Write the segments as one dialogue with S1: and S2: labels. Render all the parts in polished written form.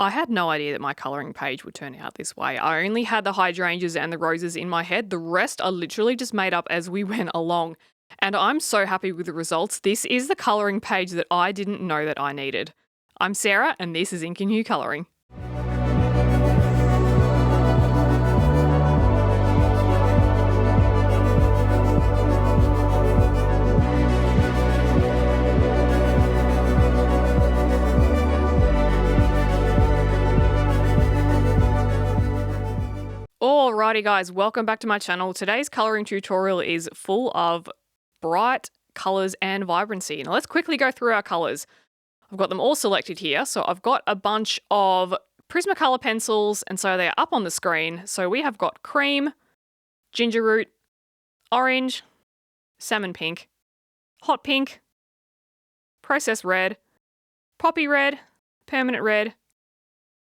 S1: I had no idea that my colouring page would turn out this way. I only had the hydrangeas and the roses in my head. The rest I literally just made up as we went along. And I'm so happy with the results. This is the colouring page that I didn't know that I needed. I'm Sarah, and this is Ink and Hue Colouring. Alrighty guys, welcome back to my channel. Today's colouring tutorial is full of bright colours and vibrancy. Now let's quickly go through our colours. I've got them all selected here. So I've got a bunch of Prismacolor pencils, and so they're up on the screen. So we have got cream, ginger root, orange, salmon pink, hot pink, processed red, poppy red, permanent red,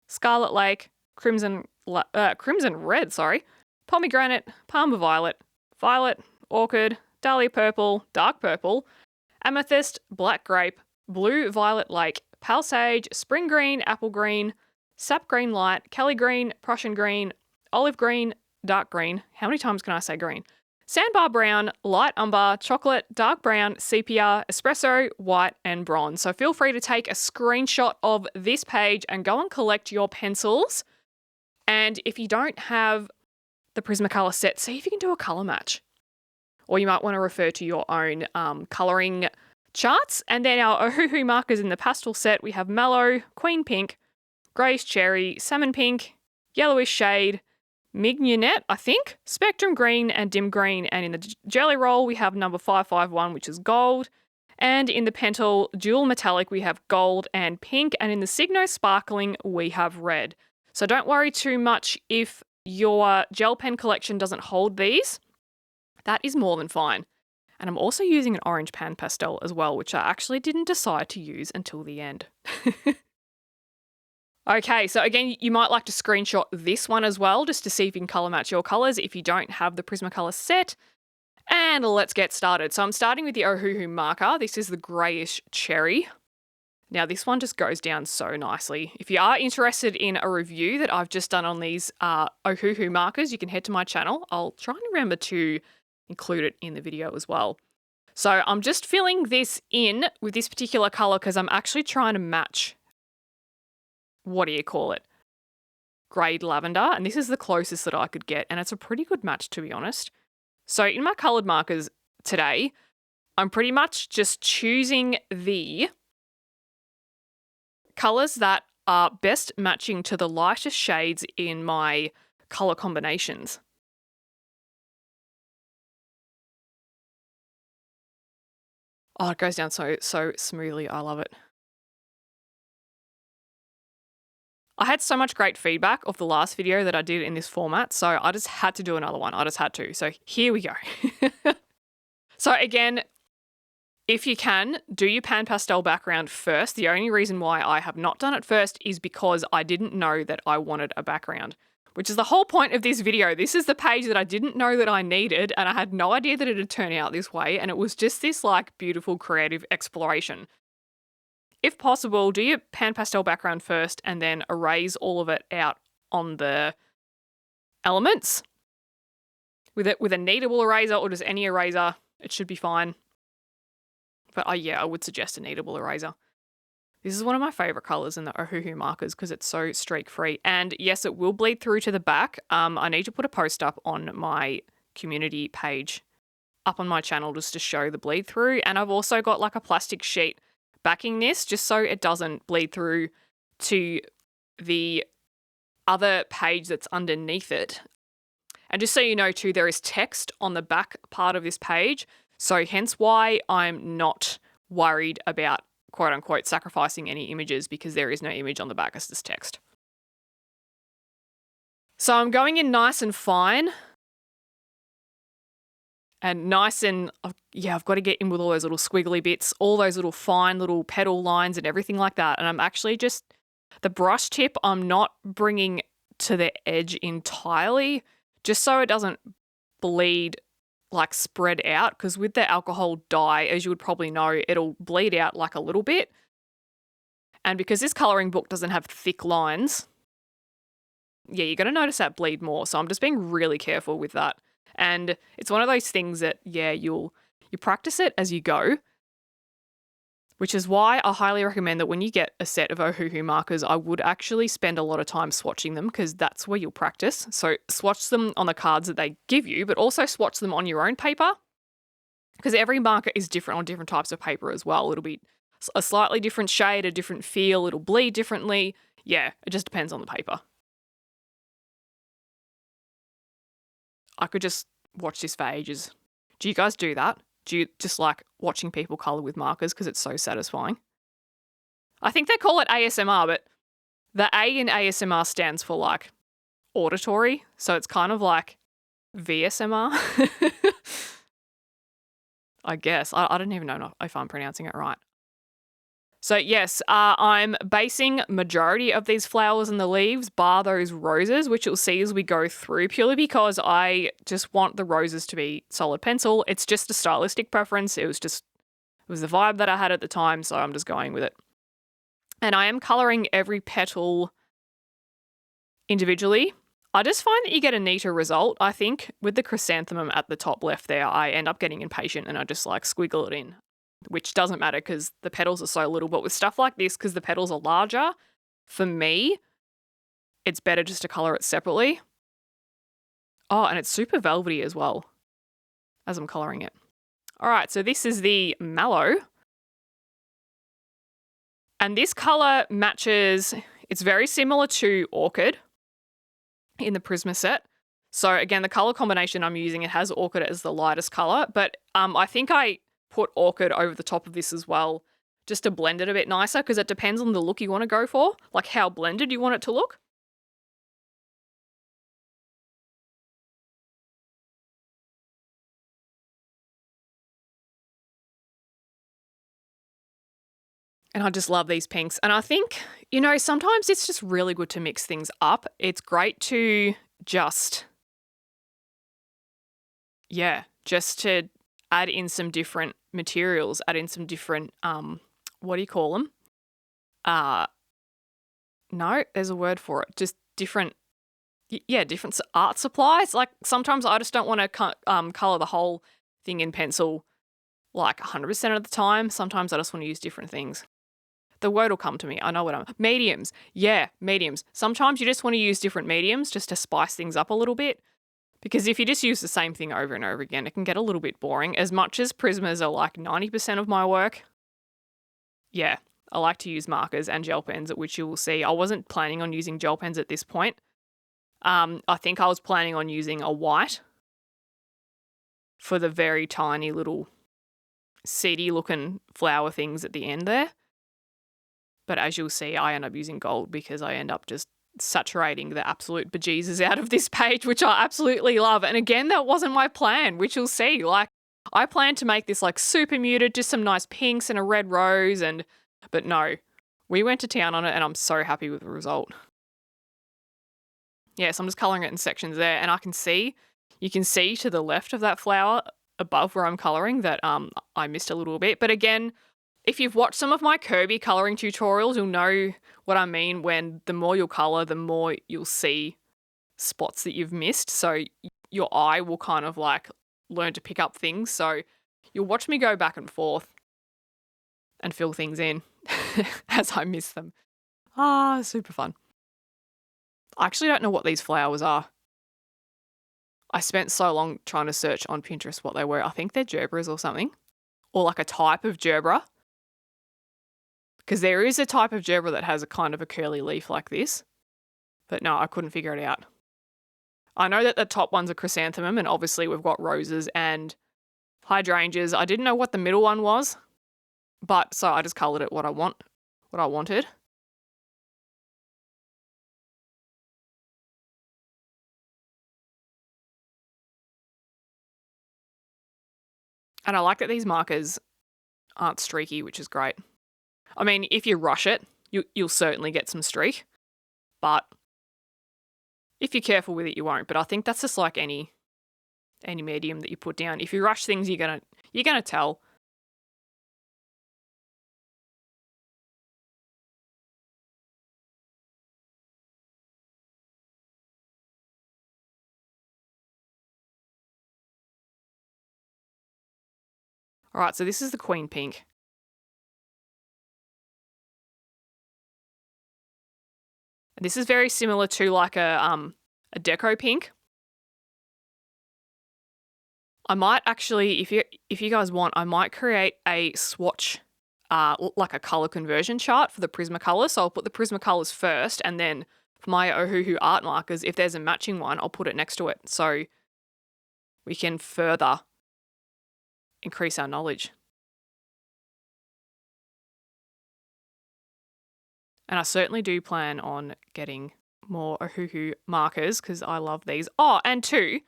S1: scarlet lake, crimson red, pomegranate, palmer violet, violet, orchid, dahlia purple, dark purple, amethyst, black grape, blue violet lake, pale sage, spring green, apple green, sap green light, Kelly green, Prussian green, olive green, dark green. How many times can I say green? Sandbar brown, light umber, chocolate, dark brown, sepia, espresso, white, and bronze. So feel free to take a screenshot of this page and go and collect your pencils. And if you don't have the Prismacolor set, see if you can do a colour match. Or you might want to refer to your own colouring charts. And then our Ohuhu markers in the pastel set, we have Mallow, Queen Pink, Greyish Cherry, Salmon Pink, Yellowish Shade, Mignonette, I think, Spectrum Green, and Dim Green. And in the Jelly Roll, we have number 551, which is gold. And in the Pentel Dual Metallic, we have gold and pink. And in the Signo Sparkling, we have red. So don't worry too much if your gel pen collection doesn't hold these. That is more than fine. And I'm also using an orange Pan Pastel as well, which I actually didn't decide to use until the end. Okay, so again, you might like to screenshot this one as well, just to see if you can colour match your colours if you don't have the Prismacolor set. And let's get started. So I'm starting with the Ohuhu marker. This is the Greyish Cherry. Now, this one just goes down so nicely. If you are interested in a review that I've just done on these Ohuhu markers, you can head to my channel. I'll try and remember to include it in the video as well. So I'm just filling this in with this particular colour because I'm actually trying to match, what do you call it? Grade lavender. And this is the closest that I could get. And it's a pretty good match, to be honest. So in my coloured markers today, I'm pretty much just choosing the colours that are best matching to the lightest shades in my colour combinations. Oh, it goes down so smoothly. I love it. I had so much great feedback of the last video that I did in this format, so I just had to do another one. I just had to. So here we go. So again, if you can, do your Pan Pastel background first. The only reason why I have not done it first is because I didn't know that I wanted a background, which is the whole point of this video. This is the page that I didn't know that I needed, and I had no idea that it would turn out this way, and it was just this like beautiful creative exploration. If possible, do your Pan Pastel background first and then erase all of it out on the elements. With a kneadable eraser or just any eraser, it should be fine. But yeah, I would suggest a kneadable eraser. This is one of my favourite colours in the Ohuhu markers because it's so streak-free. And yes, it will bleed through to the back. I need to put a post up on my community page up on my channel just to show the bleed through. And I've also got like a plastic sheet backing this just so it doesn't bleed through to the other page that's underneath it. And just so you know too, there is text on the back part of this page. So hence why I'm not worried about quote unquote sacrificing any images because there is no image on the back, it's just text. So I'm going in nice and fine. And nice and, yeah, I've got to get in with all those little squiggly bits, all those little fine little petal lines and everything like that. And I'm actually just, the brush tip, I'm not bringing to the edge entirely, just so it doesn't bleed like spread out, because with the alcohol dye, as you would probably know, it'll bleed out like a little bit. And because this colouring book doesn't have thick lines, yeah, you're going to notice that bleed more. So I'm just being really careful with that. And it's one of those things that, yeah, you practice it as you go, which is why I highly recommend that when you get a set of Ohuhu markers, I would actually spend a lot of time swatching them because that's where you'll practice. So swatch them on the cards that they give you, but also swatch them on your own paper because every marker is different on different types of paper as well. It'll be a slightly different shade, a different feel, it'll bleed differently. Yeah, it just depends on the paper. I could just watch this for ages. Do you guys do that? Do you just like watching people colour with markers because it's so satisfying? I think they call it ASMR, but the A in ASMR stands for like auditory. So it's kind of like VSMR. I guess. I don't even know if I'm pronouncing it right. So yes, I'm basing majority of these flowers and the leaves, bar those roses, which you'll see as we go through, purely because I just want the roses to be solid pencil. It's just a stylistic preference. It was the vibe that I had at the time, so I'm just going with it. And I am colouring every petal individually. I just find that you get a neater result, I think. With the chrysanthemum at the top left there, I end up getting impatient and I just like squiggle it in, which doesn't matter because the petals are so little. But with stuff like this, because the petals are larger, for me, it's better just to colour it separately. Oh, and it's super velvety as well as I'm colouring it. All right, so this is the mallow. And this colour matches, it's very similar to Orchid in the Prisma set. So again, the colour combination I'm using, it has Orchid as the lightest colour, but I think I put Orchid over the top of this as well just to blend it a bit nicer because it depends on the look you want to go for, like how blended you want it to look. And I just love these pinks. And I think, sometimes it's just really good to mix things up. It's great to just to add in some different materials, add in some different, what do you call them? No, there's a word for it. Just different art supplies. Like sometimes I just don't want to colour the whole thing in pencil like 100% of the time. Sometimes I just want to use different things. The word will come to me. I know what mediums. Yeah, mediums. Sometimes you just want to use different mediums just to spice things up a little bit. Because if you just use the same thing over and over again, it can get a little bit boring. As much as Prismas are like 90% of my work, yeah, I like to use markers and gel pens, which you will see. I wasn't planning on using gel pens at this point. I think I was planning on using a white for the very tiny little seedy looking flower things at the end there. But as you'll see, I end up using gold because I end up just saturating the absolute bejesus out of this page, which I absolutely love. And again, that wasn't my plan, which you'll see. Like, I planned to make this like super muted, just some nice pinks and a red rose, but no, we went to town on it and I'm so happy with the result. Yes, I'm just colouring it in sections there, and you can see to the left of that flower above where I'm colouring that I missed a little bit. But again, if you've watched some of my Kirby colouring tutorials, you'll know what I mean when the more you'll colour, the more you'll see spots that you've missed. So your eye will kind of like learn to pick up things. So you'll watch me go back and forth and fill things in as I miss them. Super fun. I actually don't know what these flowers are. I spent so long trying to search on Pinterest what they were. I think they're gerbras or something, or like a type of gerbera. Because there is a type of gerbera that has a kind of a curly leaf like this. But no, I couldn't figure it out. I know that the top one's a chrysanthemum, and obviously we've got roses and hydrangeas. I didn't know what the middle one was, but so I just coloured it what I wanted. And I like that these markers aren't streaky, which is great. I mean, if you rush it, you'll certainly get some streak, but if you're careful with it, you won't. But I think that's just like any medium that you put down. If you rush things, you're gonna tell. All right, so this is the Queen Pink. This is very similar to like a deco pink. I might actually, if you guys want, I might create a swatch, like a color conversion chart for the Prismacolor. So I'll put the Prismacolors first, and then for my Ohuhu art markers, if there's a matching one, I'll put it next to it so we can further increase our knowledge. And I certainly do plan on getting more Ohuhu markers because I love these. Oh, and two,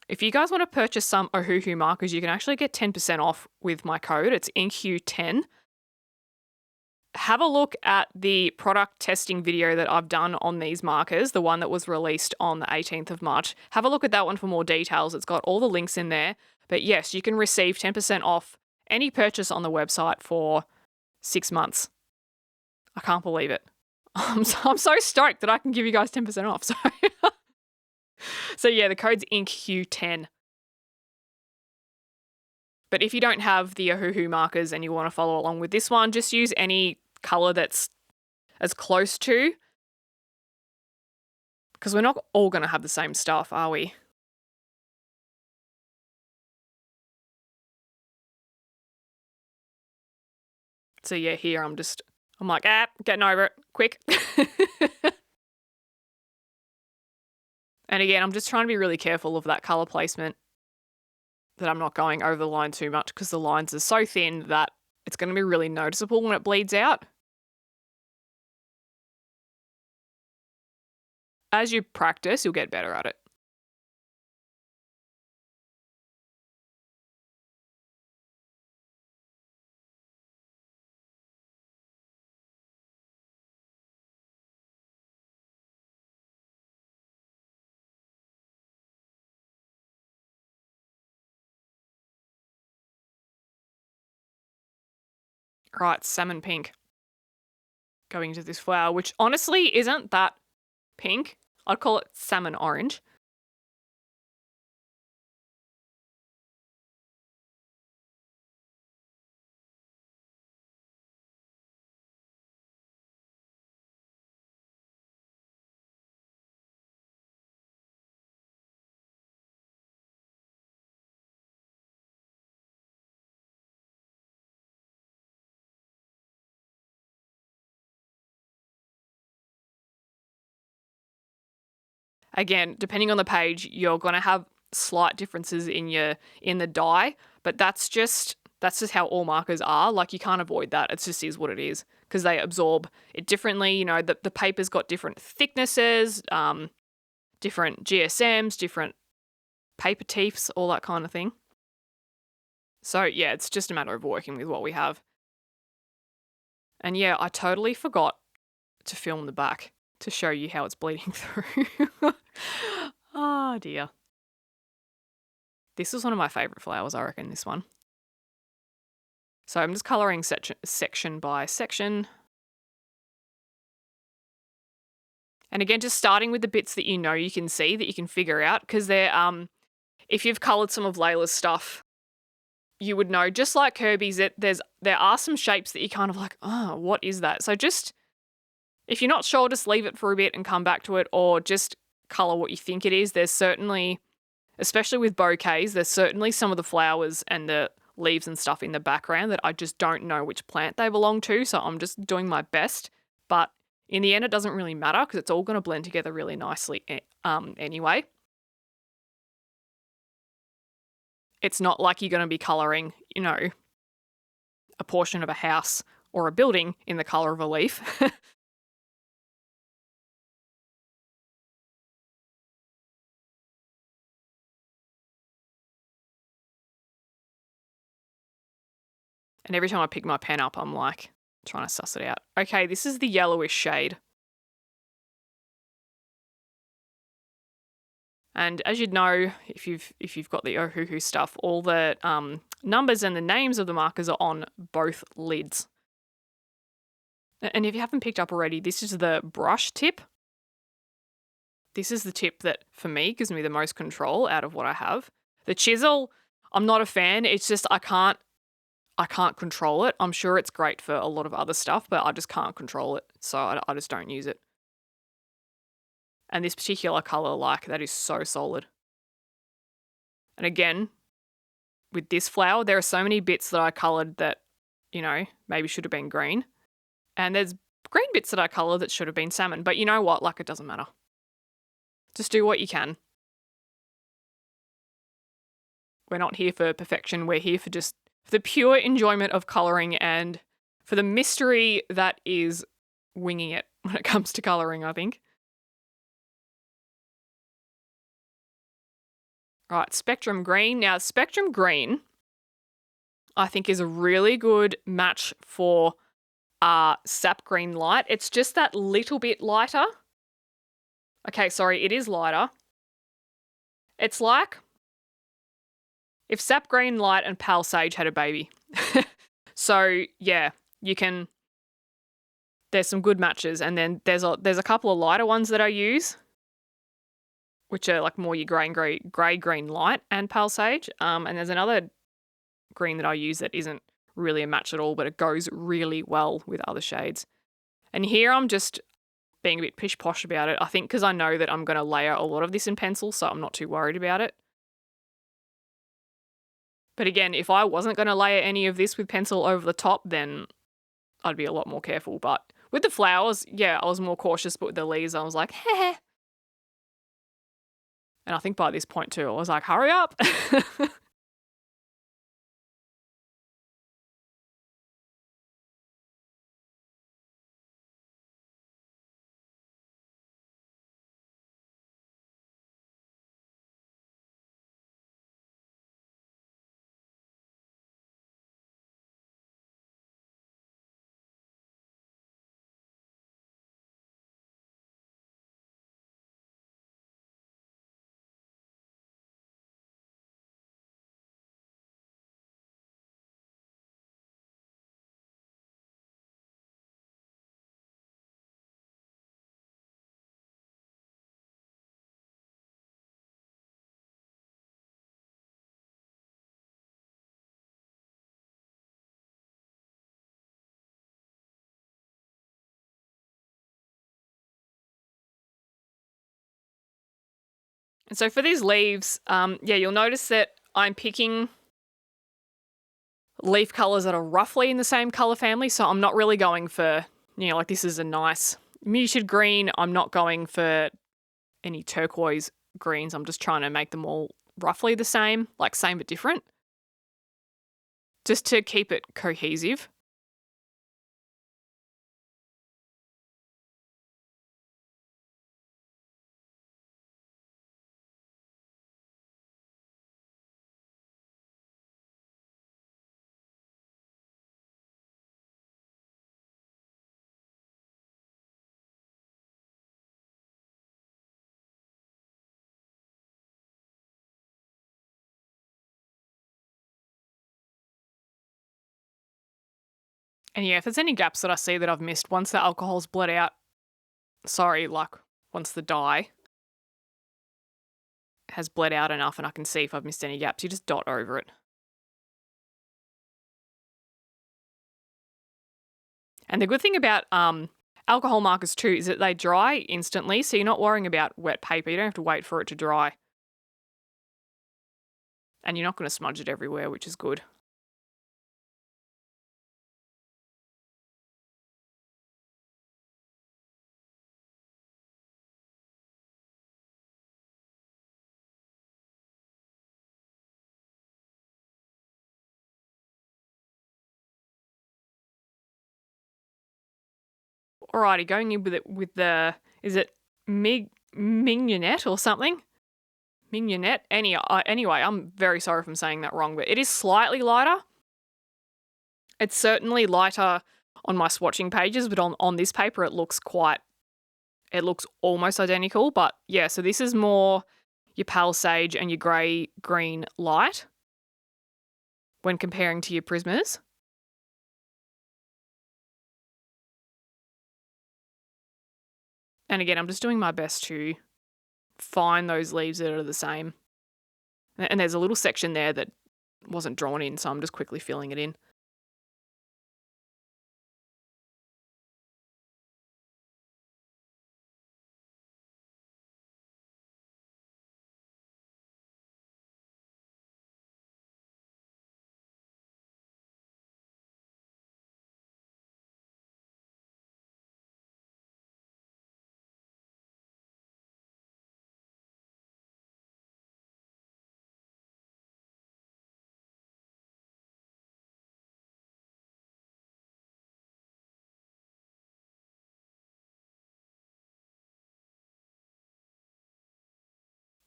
S1: if you guys want to purchase some Ohuhu markers, you can actually get 10% off with my code. It's INQ10. Have a look at the product testing video that I've done on these markers, the one that was released on the 18th of March. Have a look at that one for more details. It's got all the links in there. But yes, you can receive 10% off any purchase on the website for 6 months. I can't believe it. I'm so stoked that I can give you guys 10% off. So yeah, the code's INQ10. But if you don't have the Ohuhu markers and you want to follow along with this one, just use any color that's as close to, because we're not all going to have the same stuff, are we? So yeah, here I'm like, getting over it, quick. And again, I'm just trying to be really careful of that color placement, that I'm not going over the line too much because the lines are so thin that it's going to be really noticeable when it bleeds out. As you practice, you'll get better at it. Right, salmon pink. Going into this flower, which honestly isn't that pink. I'd call it salmon orange. Again, depending on the page, you're going to have slight differences in the dye, but that's just how all markers are. Like, you can't avoid that. It just is what it is because they absorb it differently. You know, the paper's got different thicknesses, different GSMs, different paper teeths, all that kind of thing. So yeah, it's just a matter of working with what we have. And yeah, I totally forgot to film the back to show you how it's bleeding through. Oh dear. This is one of my favourite flowers, I reckon, this one. So I'm just colouring section by section. And again, just starting with the bits that you know you can see, that you can figure out, because they're, if you've coloured some of Leila's stuff, you would know, just like Kirby's, that there are some shapes that you're kind of like, oh, what is that? So just, if you're not sure, just leave it for a bit and come back to it, or just colour what you think it is. There's certainly, especially with bouquets, there's certainly some of the flowers and the leaves and stuff in the background that I just don't know which plant they belong to, so I'm just doing my best. But in the end, it doesn't really matter because it's all going to blend together really nicely anyway. It's not like you're going to be colouring, you know, a portion of a house or a building in the colour of a leaf. And every time I pick my pen up, I'm like trying to suss it out. Okay, this is the yellowish shade. And as you'd know, if you've got the Ohuhu stuff, all the numbers and the names of the markers are on both lids. And if you haven't picked up already, this is the brush tip. This is the tip that, for me, gives me the most control out of what I have. The chisel, I'm not a fan. It's just I can't control it. I'm sure it's great for a lot of other stuff, but I just can't control it. So I just don't use it. And this particular color, like, that is so solid. And again, with this flower, there are so many bits that I colored that, you know, maybe should have been green. And there's green bits that I colored that should have been salmon. But you know what? Like, it doesn't matter. Just do what you can. We're not here for perfection. We're here for just the pure enjoyment of coloring and for the mystery that is winging it when it comes to coloring, I think. All right, Spectrum Green. Now, Spectrum Green, I think, is a really good match for Sap Green Light. It's just that little bit lighter. Okay, sorry, it is lighter. It's like if Sap Green Light and Pale Sage had a baby. So, yeah, you can... There's some good matches. And then there's a couple of lighter ones that I use, which are like more your grey green light and Pale Sage. And there's another green that I use that isn't really a match at all, but it goes really well with other shades. And here I'm just being a bit pish-posh about it, I think, because I know that I'm going to layer a lot of this in pencil, so I'm not too worried about it. But again, if I wasn't going to layer any of this with pencil over the top, then I'd be a lot more careful. But with the flowers, yeah, I was more cautious, but with the leaves, I was like, heh. And I think by this point too, I was like, hurry up. And so for these leaves, yeah, you'll notice that I'm picking leaf colours that are roughly in the same colour family. So I'm not really going for, you know, like this is a nice muted green. I'm not going for any turquoise greens. I'm just trying to make them all roughly the same, like same but different, just to keep it cohesive. And yeah, if there's any gaps that I see that I've missed, once the alcohol's bled out, like once the dye has bled out enough and I can see if I've missed any gaps, you just dot over it. And the good thing about alcohol markers too is that they dry instantly, so you're not worrying about wet paper. You don't have to wait for it to dry. And you're not going to smudge it everywhere, which is good. Alrighty, going in with the is it mignonette or something? Mignonette. Anyway, I'm very sorry if I'm saying that wrong, but it is slightly lighter. It's certainly lighter on my swatching pages, but on this paper it looks almost identical. But yeah, so this is more your pale sage and your grey green light when comparing to your Prismas. And again, I'm just doing my best to find those leaves that are the same. And there's a little section there that wasn't drawn in, so I'm just quickly filling it in.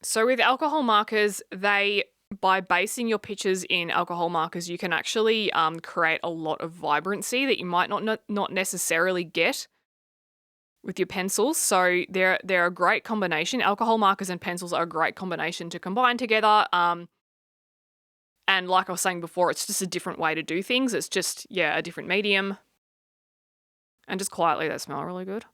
S1: So with alcohol markers, by basing your pictures in alcohol markers, you can actually create a lot of vibrancy that you might not necessarily get with your pencils. So they're a great combination. Alcohol markers and pencils are a great combination to combine together. And like I was saying before, it's just a different way to do things. It's just, yeah, a different medium. And just quietly, they smell really good.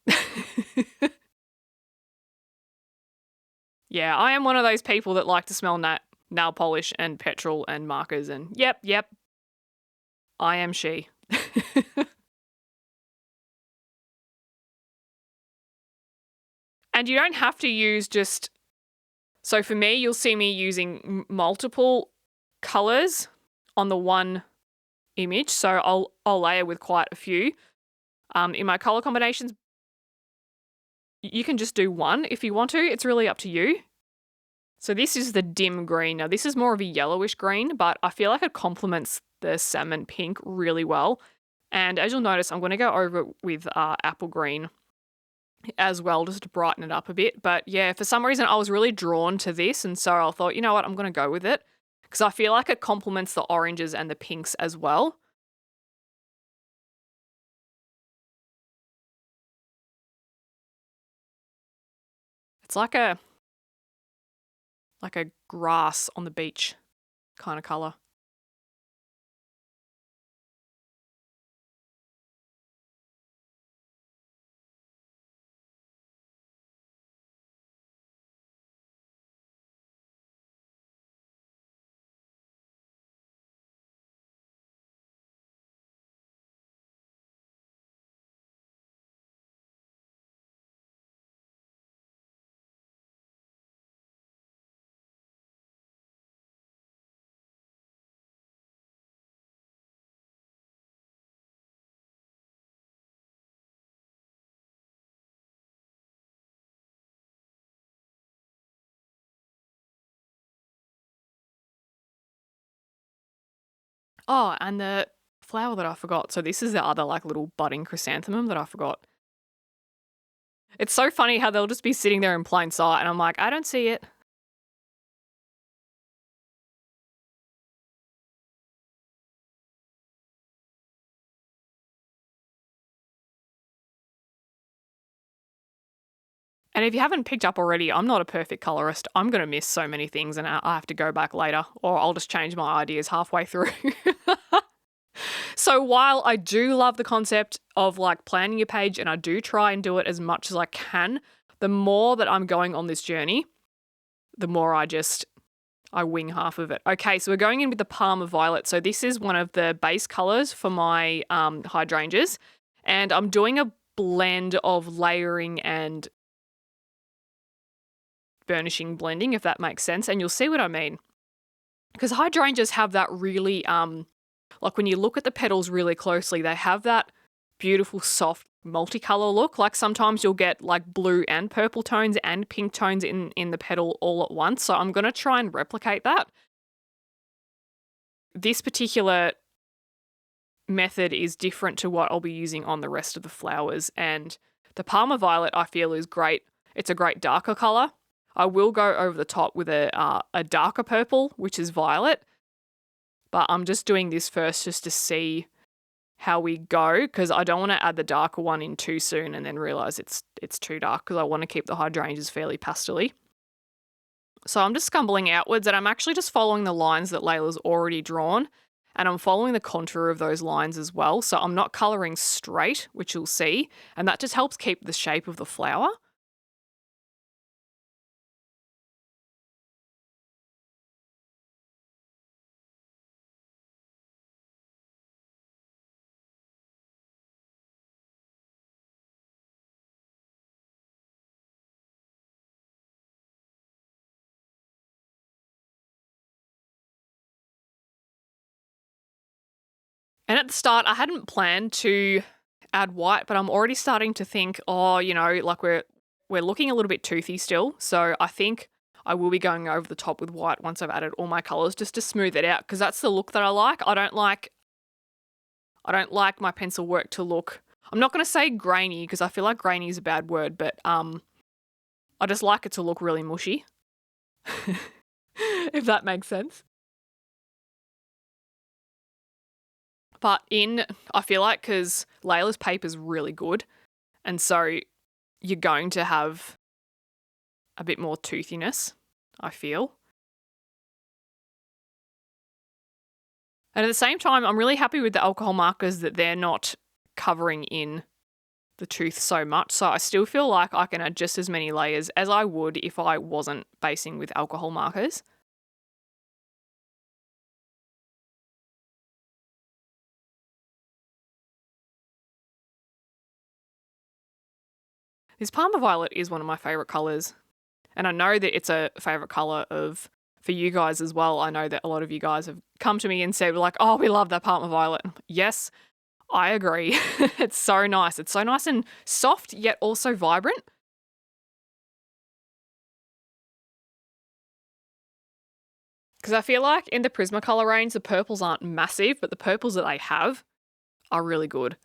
S1: Yeah, I am one of those people that like to smell nail polish and petrol and markers and yep, I am she. And you don't have to use just, so for me, you'll see me using multiple colors on the one image. So I'll layer with quite a few. In my color combinations, you can just do one if you want to. It's really up to you. So this is the dim green. Now this is more of a yellowish green, but I feel like it complements the salmon pink really well. And as you'll notice, I'm going to go over it with apple green as well, just to brighten it up a bit. But yeah, for some reason I was really drawn to this, and so I thought, you know what, I'm going to go with it because I feel like it complements the oranges and the pinks as well. It's like a grass on the beach kind of color. Oh, and the flower that I forgot. So this is the other like little budding chrysanthemum that I forgot. It's so funny how they'll just be sitting there in plain sight and I'm like, I don't see it. And if you haven't picked up already, I'm not a perfect colorist. I'm going to miss so many things and I have to go back later, or I'll just change my ideas halfway through. So while I do love the concept of like planning your page and I do try and do it as much as I can, the more that I'm going on this journey, the more I wing half of it. Okay, so we're going in with the Palmer Violet. So this is one of the base colors for my hydrangeas. And I'm doing a blend of layering and burnishing blending, if that makes sense. And you'll see what I mean. Because hydrangeas have that really, like when you look at the petals really closely, they have that beautiful, soft, multicolor look. Like sometimes you'll get like blue and purple tones and pink tones in the petal all at once. So I'm going to try and replicate that. This particular method is different to what I'll be using on the rest of the flowers. And the Palmer Violet I feel is great. It's a great darker color. I will go over the top with a darker purple, which is violet. But I'm just doing this first just to see how we go, because I don't want to add the darker one in too soon and then realize it's too dark, because I want to keep the hydrangeas fairly pastel-y. So I'm just scumbling outwards and I'm actually just following the lines that Leila's already drawn, and I'm following the contour of those lines as well. So I'm not colouring straight, which you'll see, and that just helps keep the shape of the flower. And at the start, I hadn't planned to add white, but I'm already starting to think, oh, like we're looking a little bit toothy still. So I think I will be going over the top with white once I've added all my colours just to smooth it out, because that's the look that I like. I don't like my pencil work to look, I'm not going to say grainy because I feel like grainy is a bad word, but I just like it to look really mushy, if that makes sense. But I feel like because Leila's paper is really good, and so you're going to have a bit more toothiness, I feel. And at the same time, I'm really happy with the alcohol markers that they're not covering in the tooth so much. So I still feel like I can add just as many layers as I would if I wasn't basing with alcohol markers. This Parma Violet is one of my favourite colours. And I know that it's a favourite colour for you guys as well. I know that a lot of you guys have come to me and said, like, oh, we love that Parma Violet. Yes, I agree. It's so nice. It's so nice and soft, yet also vibrant. Because I feel like in the Prismacolor range, the purples aren't massive, but the purples that they have are really good.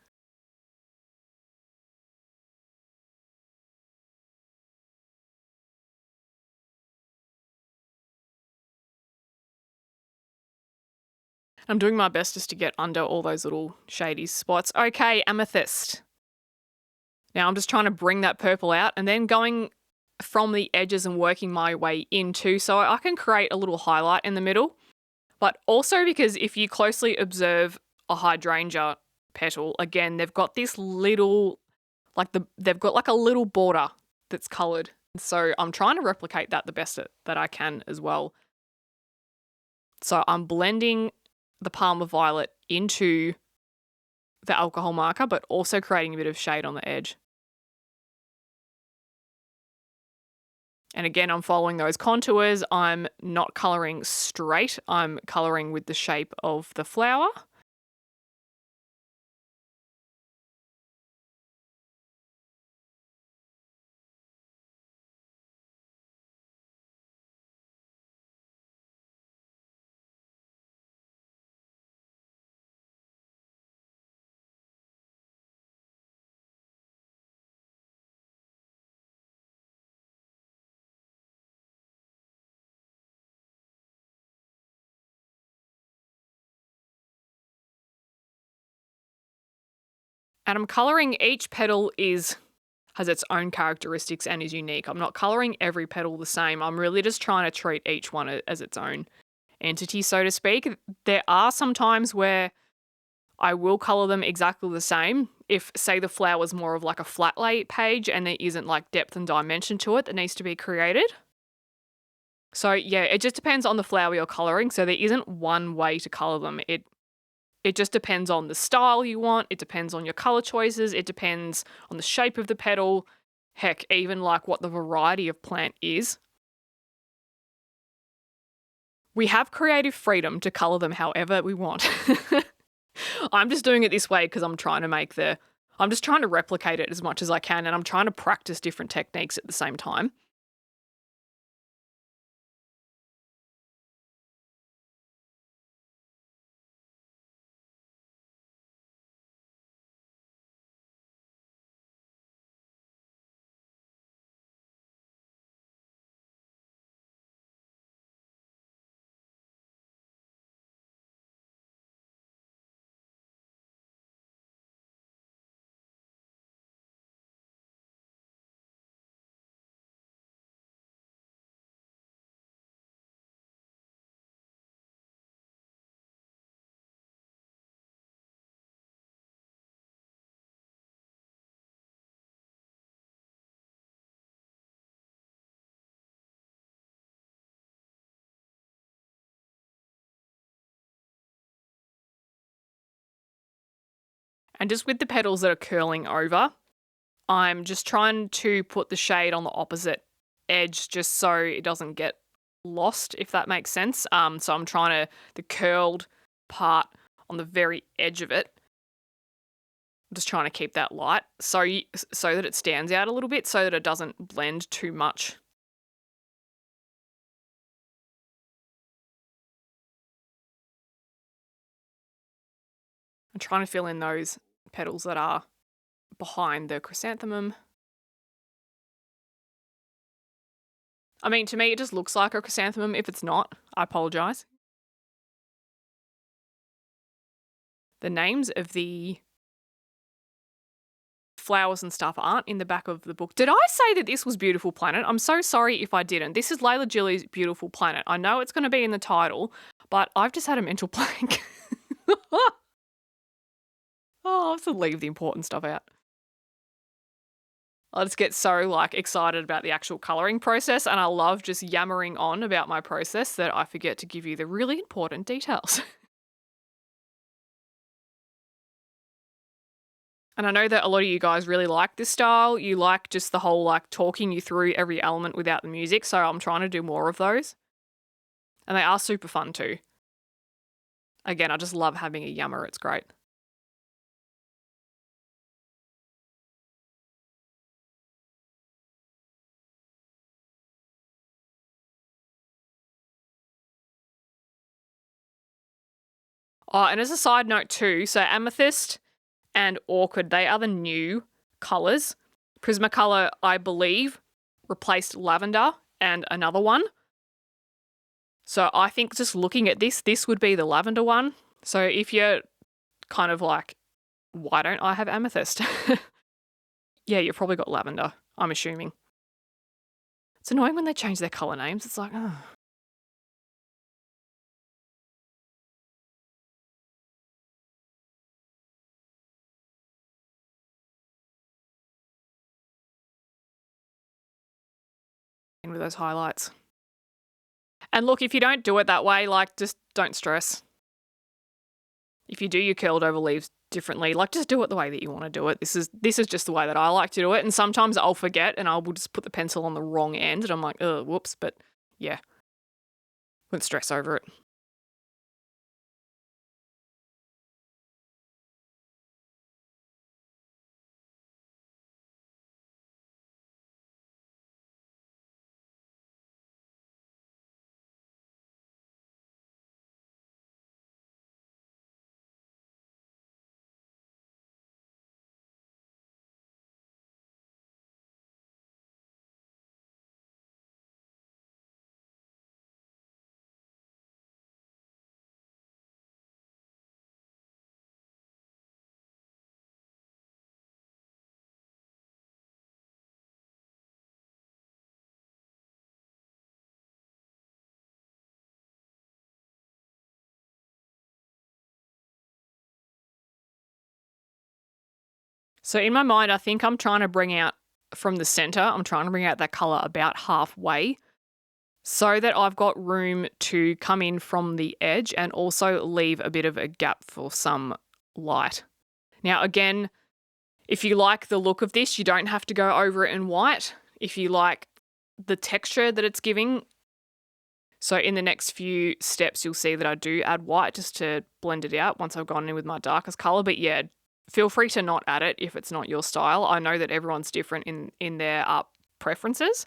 S1: I'm doing my best just to get under all those little shady spots. Okay, amethyst. Now I'm just trying to bring that purple out and then going from the edges and working my way into, so I can create a little highlight in the middle. But also because if you closely observe a hydrangea petal, again, they've got this little, they've got like a little border that's coloured. So I'm trying to replicate that the best that I can as well. So I'm blending the Parma Violet into the alcohol marker, but also creating a bit of shade on the edge. And again, I'm following those contours. I'm not colouring straight. I'm colouring with the shape of the flower. And I'm colouring each petal has its own characteristics and is unique. I'm not colouring every petal the same. I'm really just trying to treat each one as its own entity, so to speak. There are some times where I will colour them exactly the same. If, say, the flower's more of like a flat lay page and there isn't like depth and dimension to it that needs to be created. So yeah, it just depends on the flower you're colouring. So there isn't one way to colour them. It just depends on the style you want. It depends on your colour choices. It depends on the shape of the petal. Heck, even like what the variety of plant is. We have creative freedom to colour them however we want. I'm just doing it this way because I'm just trying to replicate it as much as I can, and I'm trying to practice different techniques at the same time. And just with the petals that are curling over, I'm just trying to put the shade on the opposite edge just so it doesn't get lost, if that makes sense. So I'm trying the curled part on the very edge of it. I'm just trying to keep that light so that it stands out a little bit, so that it doesn't blend too much. I'm trying to fill in those petals that are behind the chrysanthemum. I mean, to me, it just looks like a chrysanthemum. If it's not, I apologise. The names of the flowers and stuff aren't in the back of the book. Did I say that this was Beautiful Planet? I'm so sorry if I didn't. This is Leila Duly's Beautiful Planet. I know it's going to be in the title, but I've just had a mental blank. Oh, I have to leave the important stuff out. I just get so excited about the actual colouring process, and I love just yammering on about my process that I forget to give you the really important details. And I know that a lot of you guys really like this style. You like just the whole talking you through every element without the music, so I'm trying to do more of those. And they are super fun too. Again, I just love having a yammer, it's great. Oh, and as a side note too, so amethyst and orchid, they are the new colours. Prismacolor, I believe, replaced lavender and another one. So I think just looking at this would be the lavender one. So if you're kind of why don't I have amethyst? Yeah, you've probably got lavender, I'm assuming. It's annoying when they change their colour names. It's like, oh. With those highlights. And look, if you don't do it that way, just don't stress. If you do your curled over leaves differently, just do it the way that you want to do it. This is just the way that I like to do it. And sometimes I'll forget and I will just put the pencil on the wrong end and I'm like, oh, whoops. But yeah, wouldn't stress over it. So in my mind, I think I'm trying to bring out from the center, I'm trying to bring out that color about halfway so that I've got room to come in from the edge and also leave a bit of a gap for some light. Now, again, if you like the look of this, you don't have to go over it in white. If you like the texture that it's giving, so in the next few steps, you'll see that I do add white just to blend it out once I've gone in with my darkest color. But yeah, feel free to not add it if it's not your style. I know that everyone's different in their preferences.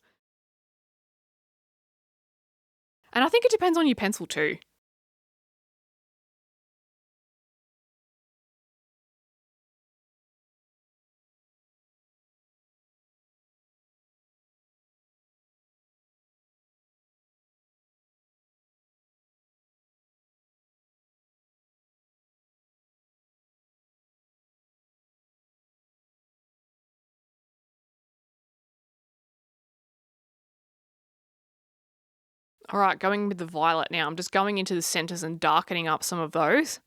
S1: And I think it depends on your pencil too. All right, going with the violet now. I'm just going into the centers and darkening up some of those.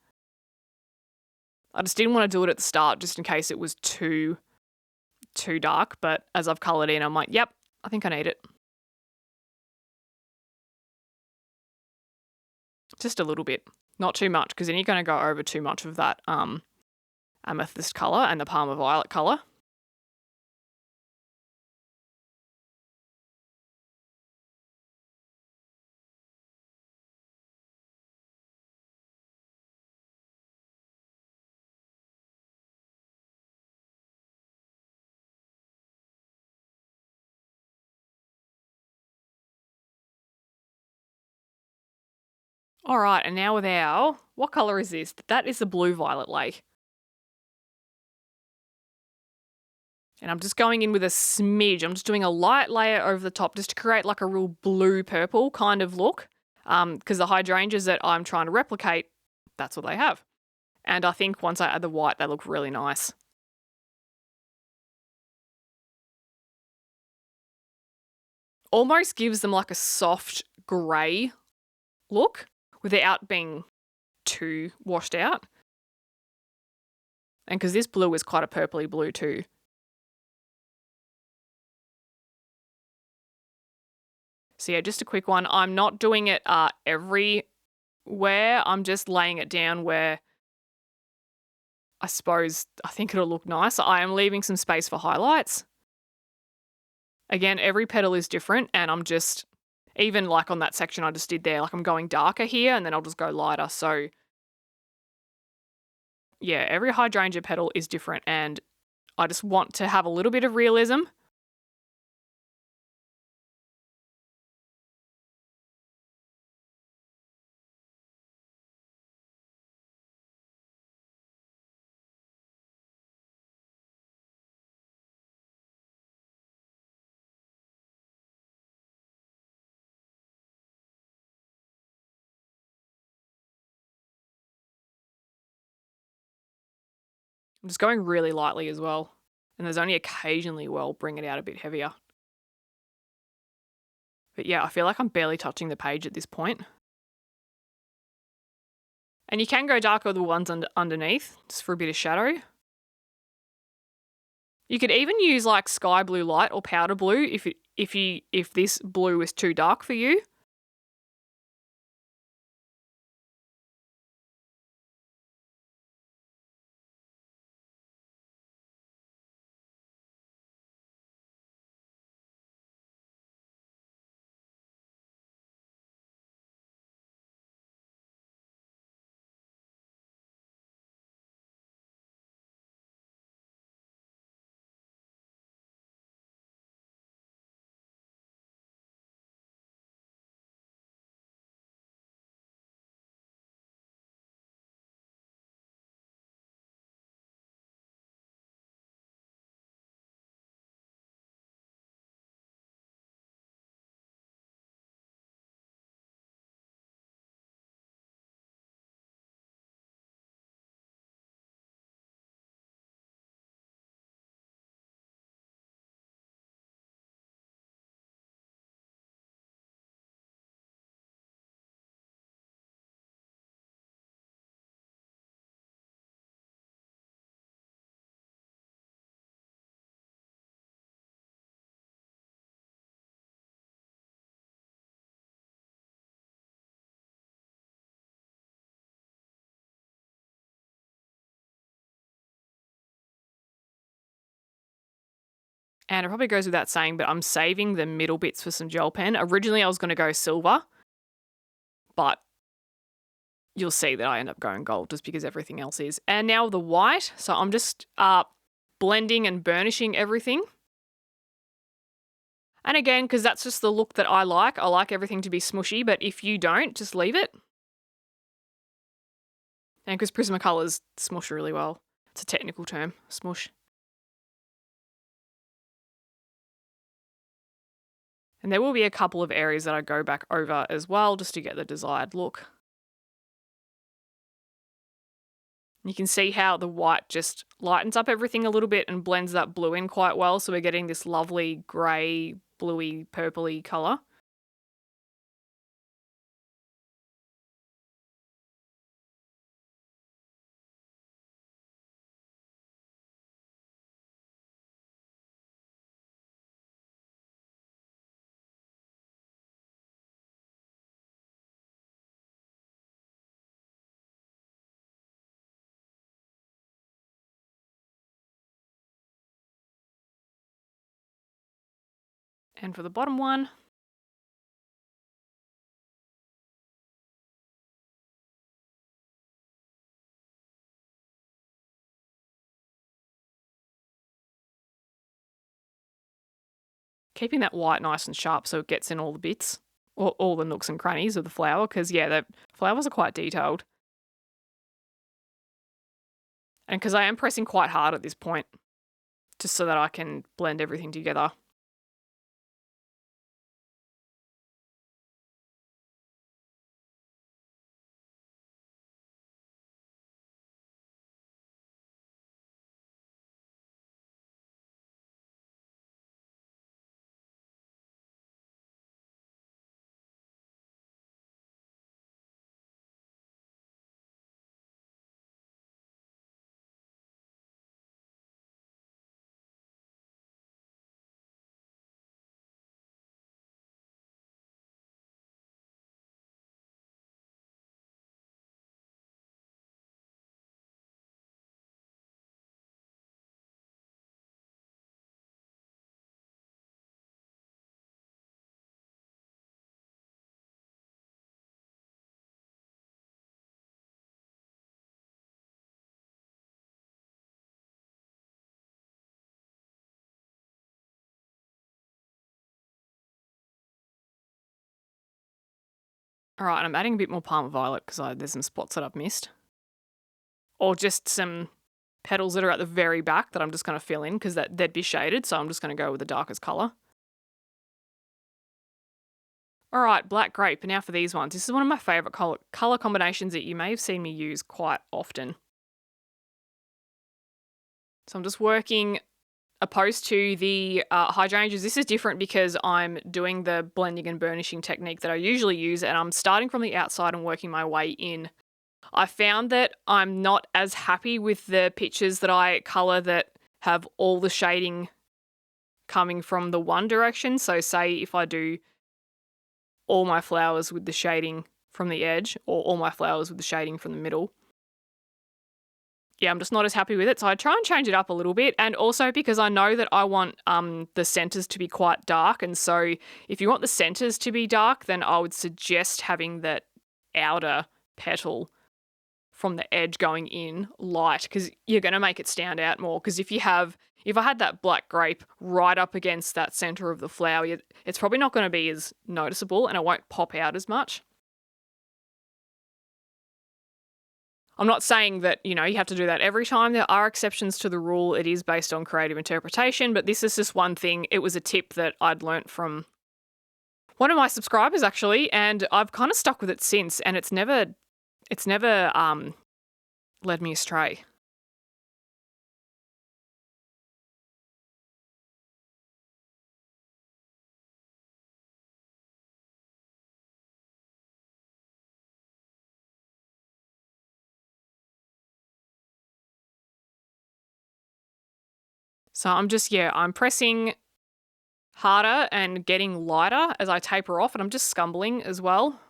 S1: I just didn't want to do it at the start just in case it was too dark, but as I've coloured in, I'm like, yep, I think I need it. Just a little bit, not too much, because then you're going to go over too much of that amethyst colour and the Palmer violet colour. All right, and now with what color is this? That is the blue violet lake. And I'm just going in with a smidge. I'm just doing a light layer over the top just to create like a real blue purple kind of look. Because the hydrangeas that I'm trying to replicate, that's what they have. And I think once I add the white, they look really nice. Almost gives them like a soft grey look without being too washed out. And because this blue is quite a purpley blue too. So yeah, just a quick one. I'm not doing it everywhere. I'm just laying it down where I think it'll look nice. I am leaving some space for highlights. Again, every petal is different, and I'm just, even like on that section I just did there, like I'm going darker here and then I'll just go lighter. So yeah, every hydrangea petal is different, and I just want to have a little bit of realism. I'm just going really lightly as well. And there's only occasionally where I'll bring it out a bit heavier. But yeah, I feel like I'm barely touching the page at this point. And you can go darker with the ones underneath, just for a bit of shadow. You could even use like sky blue light or powder blue if this blue is too dark for you. And it probably goes without saying, but I'm saving the middle bits for some gel pen. Originally, I was going to go silver, but you'll see that I end up going gold just because everything else is. And now the white. So I'm just blending and burnishing everything. And again, because that's just the look that I like everything to be smushy, but if you don't, just leave it. And because Prismacolors smush really well. It's a technical term, smush. And there will be a couple of areas that I go back over as well just to get the desired look. You can see how the white just lightens up everything a little bit and blends that blue in quite well. So we're getting this lovely grey, bluey, purpley colour. And for the bottom one, keeping that white nice and sharp so it gets in all the bits, or all the nooks and crannies of the flower, because yeah, the Flowers are quite detailed. And because I am pressing quite hard at this point, just so that I can blend everything together. All right, I'm adding a bit more Palm Violet because there's some spots that I've missed. Or just some petals that are at the very back that I'm just going to fill in because they'd be shaded, so I'm just going to go with the darkest colour. All right, Black Grape. Now for these ones. This is one of my favourite colour combinations that you may have seen me use quite often. So I'm just working opposed to the hydrangeas. This is different because I'm doing the blending and burnishing technique that I usually use, and I'm starting from the outside and working my way in. I found that I'm not as happy with the pictures that I colour that have all the shading coming from the one direction. So say if I do all my flowers with the shading from the edge or all my flowers with the shading from the middle. Yeah, I'm just not as happy with it. So I try and change it up a little bit. And also because I know that I want the centers to be quite dark. And so if you want the centers to be dark, then I would suggest having that outer petal from the edge going in light because you're going to make it stand out more. Because if I had that black grape right up against that center of the flower, it's probably not going to be as noticeable and it won't pop out as much. I'm not saying that, you have to do that every time. There are exceptions to the rule. It is based on creative interpretation, but this is just one thing. It was a tip that I'd learnt from one of my subscribers actually, and I've kind of stuck with it since, and it's never led me astray. So I'm pressing harder and getting lighter as I taper off, and I'm just scumbling as well.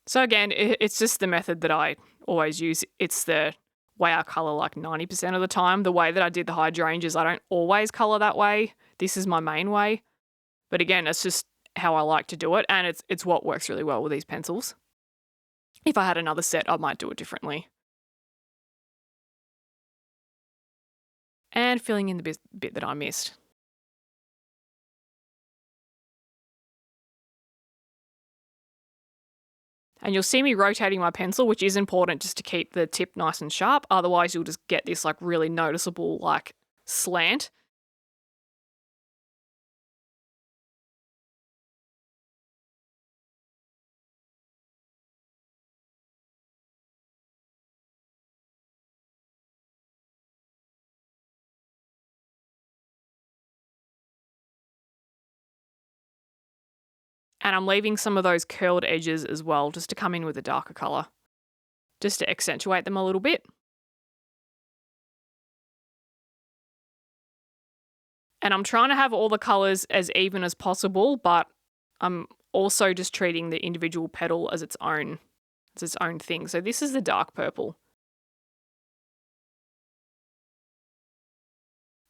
S1: So again, it's just the method that I always use. It's the way I colour like 90% of the time. The way that I did the hydrangeas, I don't always colour that way. This is my main way. But again, it's just how I like to do it, and it's what works really well with these pencils. If I had another set, I might do it differently. And filling in the bit that I missed. And you'll see me rotating my pencil, which is important just to keep the tip nice and sharp. Otherwise, you'll just get this like really noticeable like slant. And I'm leaving some of those curled edges as well, just to come in with a darker colour, just to accentuate them a little bit. And I'm trying to have all the colours as even as possible, but I'm also just treating the individual petal as its own thing. So this is the dark purple.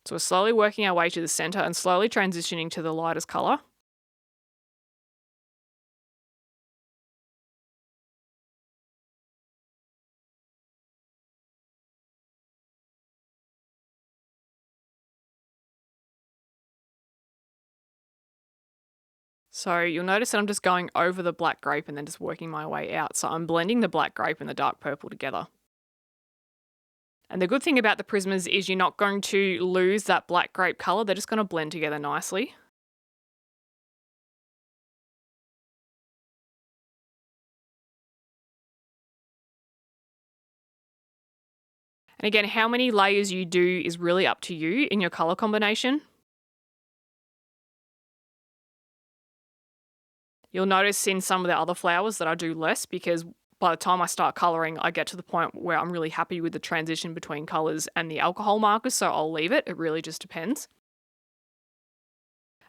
S1: So we're slowly working our way to the centre and slowly transitioning to the lightest colour. So you'll notice that I'm just going over the black grape and then just working my way out. So I'm blending the black grape and the dark purple together. And the good thing about the Prismas is you're not going to lose that black grape colour. They're just going to blend together nicely. And again, how many layers you do is really up to you in your colour combination. You'll notice in some of the other flowers that I do less because by the time I start colouring, I get to the point where I'm really happy with the transition between colours and the alcohol markers, so I'll leave it. It really just depends.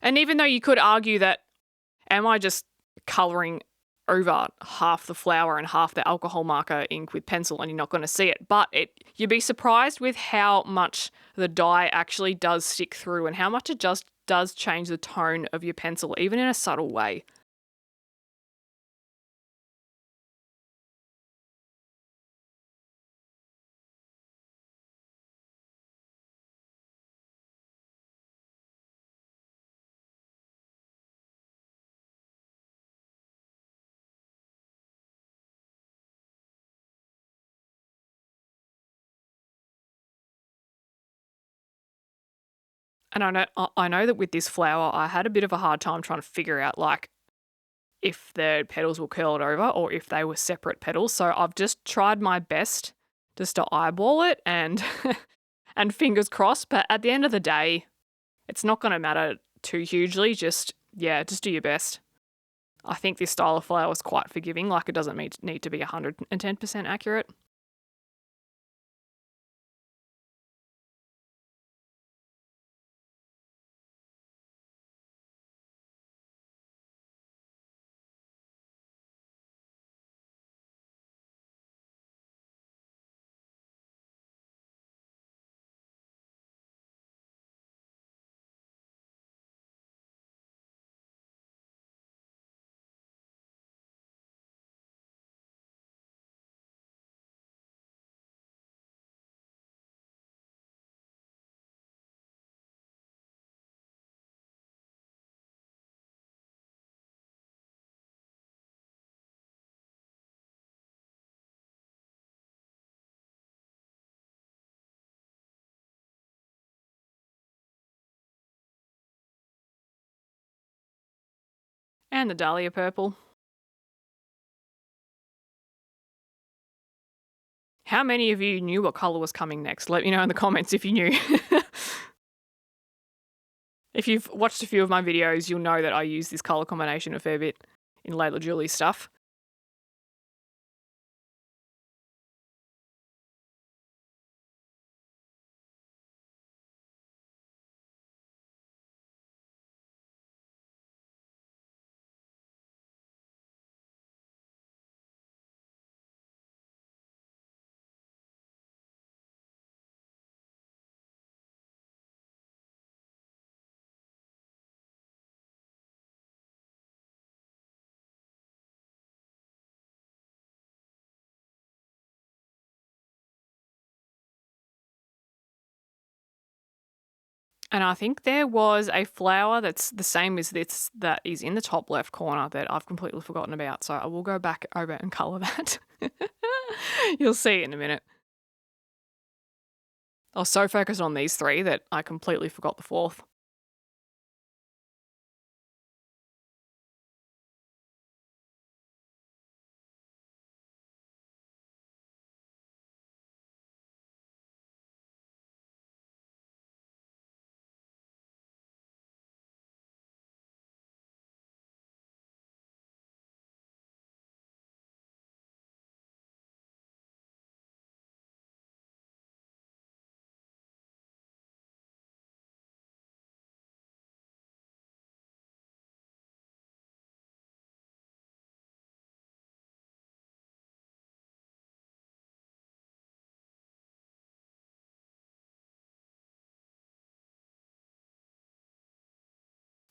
S1: And even though you could argue that, am I just colouring over half the flower and half the alcohol marker ink with pencil and you're not going to see it? But you'd be surprised with how much the dye actually does stick through and how much it just does change the tone of your pencil, even in a subtle way. And I know that with this flower, I had a bit of a hard time trying to figure out like if the petals were curled over or if they were separate petals. So I've just tried my best just to eyeball it and and fingers crossed. But at the end of the day, it's not going to matter too hugely. Just do your best. I think this style of flower is quite forgiving. Like it doesn't need to be 110% accurate. And the dahlia purple. How many of you knew what colour was coming next? Let me know in the comments if you knew. If you've watched a few of my videos, you'll know that I use this colour combination a fair bit in Leila Duly stuff. And I think there was a flower that's the same as this that is in the top left corner that I've completely forgotten about. So I will go back over and colour that. You'll see it in a minute. I was so focused on these three that I completely forgot the fourth.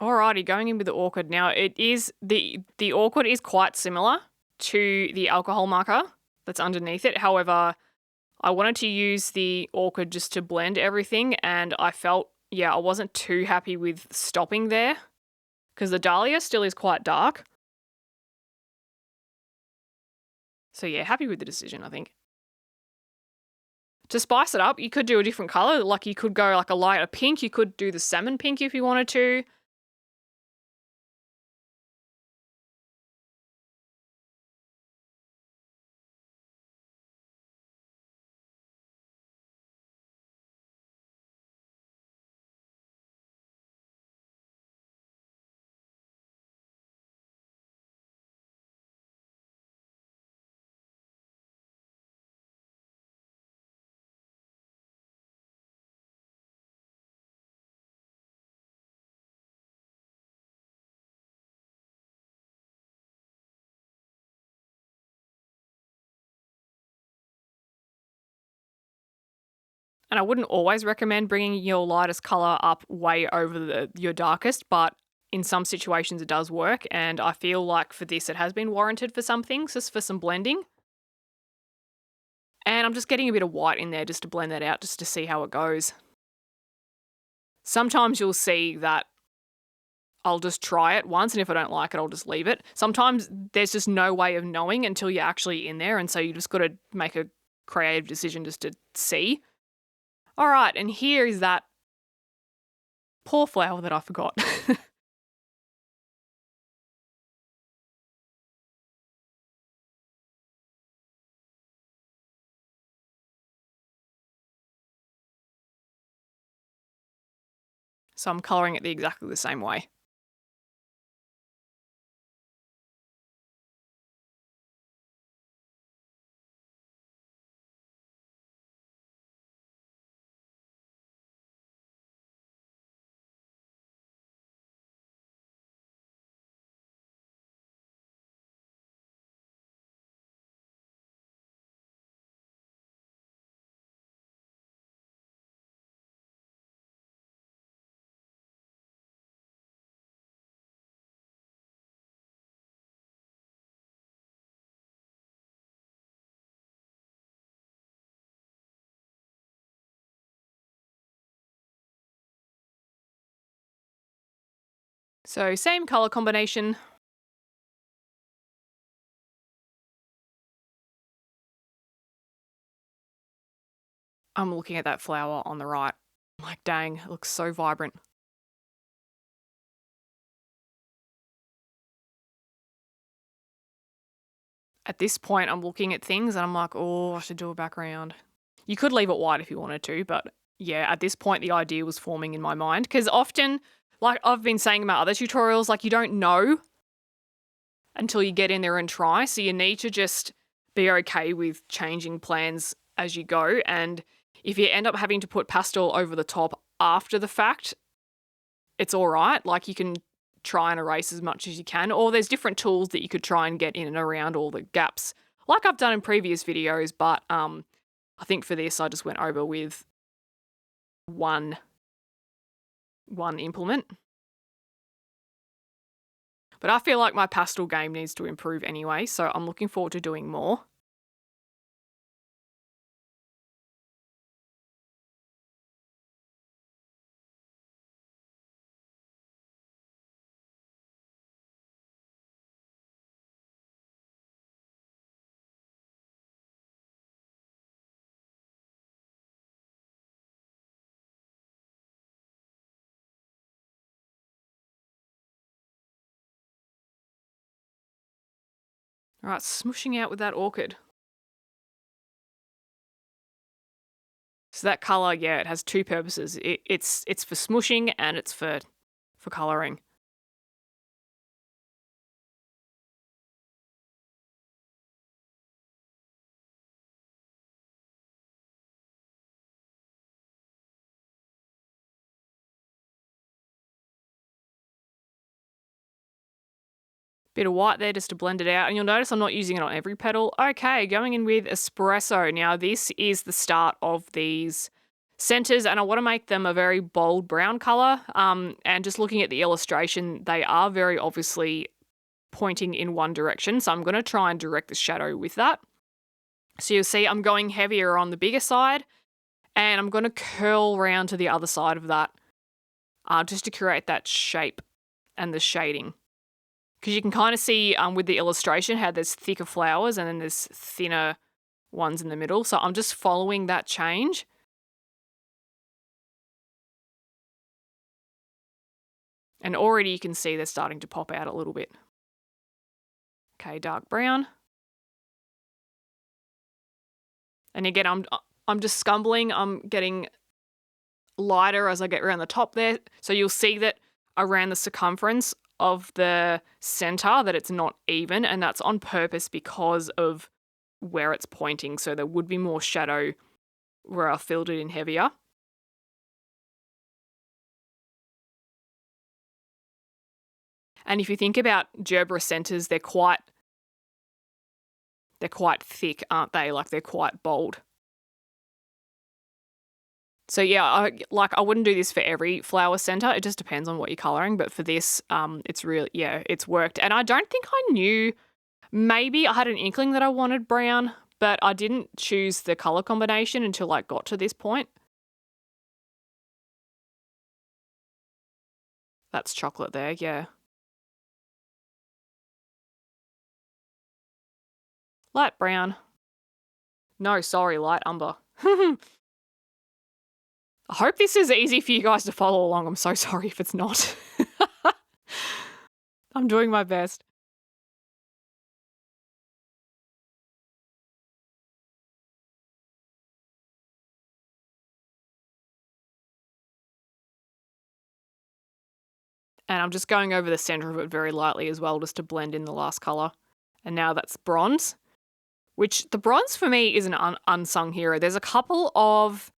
S1: Alrighty, going in with the orchid. Now it is the orchid is quite similar to the alcohol marker that's underneath it. However, I wanted to use the orchid just to blend everything and I felt, I wasn't too happy with stopping there. because the dahlia still is quite dark. So yeah, happy with the decision, I think. To spice it up, you could do a different color. Like you could go like a lighter pink. You could do the salmon pink if you wanted to. And I wouldn't always recommend bringing your lightest color up way over your darkest, but in some situations it does work. And I feel like for this, it has been warranted for some things, just for some blending. And I'm just getting a bit of white in there just to blend that out, just to see how it goes. Sometimes you'll see that I'll just try it once, and if I don't like it, I'll just leave it. Sometimes there's just no way of knowing until you're actually in there, and so you just got to make a creative decision just to see. All right, and here is that poor flower that I forgot. So I'm colouring it exactly the same way. So same colour combination. I'm looking at that flower on the right. I'm like, dang, it looks so vibrant. At this point, I'm looking at things and I'm like, oh, I should do a background. You could leave it white if you wanted to, but yeah, at this point, the idea was forming in my mind. Because often, like I've been saying in my other tutorials, like you don't know until you get in there and try. So you need to just be okay with changing plans as you go. And if you end up having to put pastel over the top after the fact, it's all right. Like you can try and erase as much as you can, or there's different tools that you could try and get in and around all the gaps, like I've done in previous videos. But I think for this, I just went over with one implement. But I feel like my pastel game needs to improve anyway, so I'm looking forward to doing more. All right, smooshing out with that orchid. So that colour, yeah, it has two purposes. It's for smooshing and it's for colouring. Bit of white there just to blend it out. And you'll notice I'm not using it on every petal. Okay, going in with espresso. Now this is the start of these centers and I want to make them a very bold brown color. And just looking at the illustration, they are very obviously pointing in one direction. So I'm going to try and direct the shadow with that. So you'll see I'm going heavier on the bigger side and I'm going to curl round to the other side of that just to create that shape and the shading. Because you can kind of see with the illustration how there's thicker flowers and then there's thinner ones in the middle. So I'm just following that change. And already you can see they're starting to pop out a little bit. Okay, dark brown. And again, I'm just scumbling. I'm getting lighter as I get around the top there. So you'll see that around the circumference of the center that it's not even, and that's on purpose because of where it's pointing. So there would be more shadow where I filled it in heavier. And if you think about gerbera centers, they're quite thick, aren't they? Like they're quite bold. So yeah, I wouldn't do this for every flower center. It just depends on what you're coloring. But for this, it's really, it's worked. And I don't think I knew, maybe I had an inkling that I wanted brown, but I didn't choose the color combination until I got to this point. That's chocolate there, yeah. Light brown. No, sorry, light umber. I hope this is easy for you guys to follow along. I'm so sorry if it's not. I'm doing my best. And I'm just going over the center of it very lightly as well, just to blend in the last color. And now that's bronze, which the bronze for me is an unsung hero. There's a couple of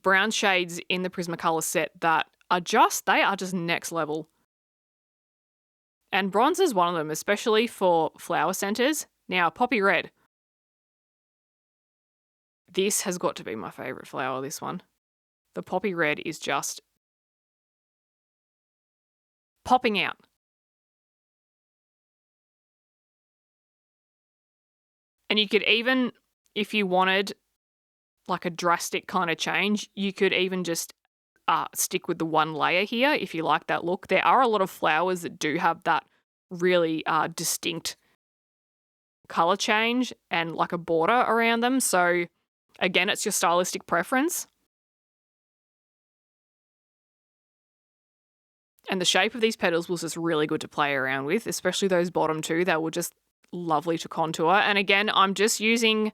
S1: brown shades in the Prismacolor set that are just next level. And bronze is one of them, especially for flower centers. Now, poppy red. This has got to be my favorite flower, this one. The poppy red is just popping out. And you could even, if you wanted like a drastic kind of change, you could even just stick with the one layer here if you like that look. There are a lot of flowers that do have that really distinct color change and like a border around them. So again, it's your stylistic preference. And the shape of these petals was just really good to play around with, especially those bottom two. They were just lovely to contour. And again, I'm just using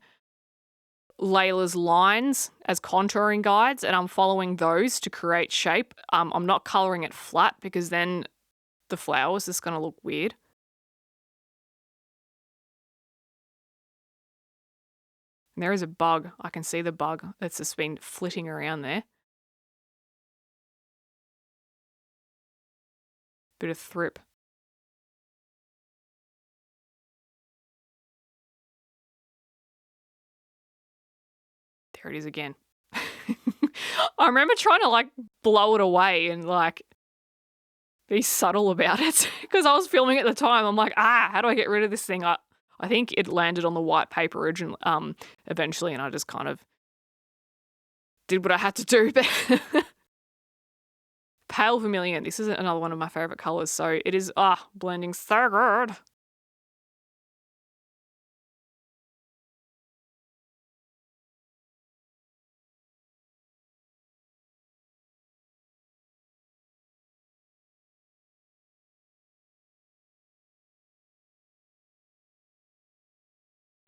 S1: Leila's lines as contouring guides, and I'm following those to create shape. I'm not colouring it flat because then the flower is just going to look weird. And there is a bug. I can see the bug that's just been flitting around there. Bit of thrip. There it is again. I remember trying to like blow it away and like be subtle about it because I was filming at the time. I'm like, how do I get rid of this thing? I think it landed on the white paper eventually, and I just kind of did what I had to do. Pale vermilion. This is another one of my favorite colors. So it is blending so good.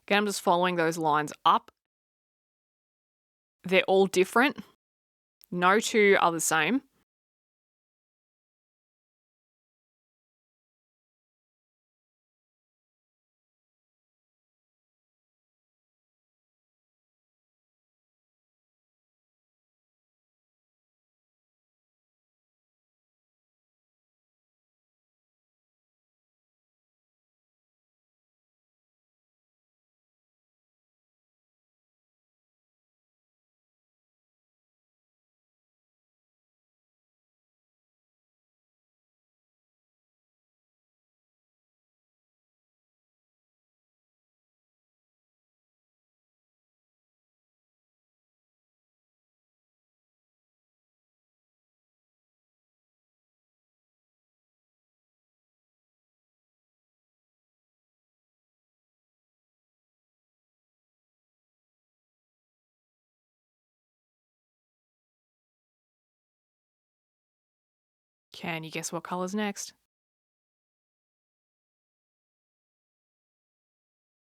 S1: Again, I'm just following those lines up. They're all different. No two are the same. Can you guess what colour's next?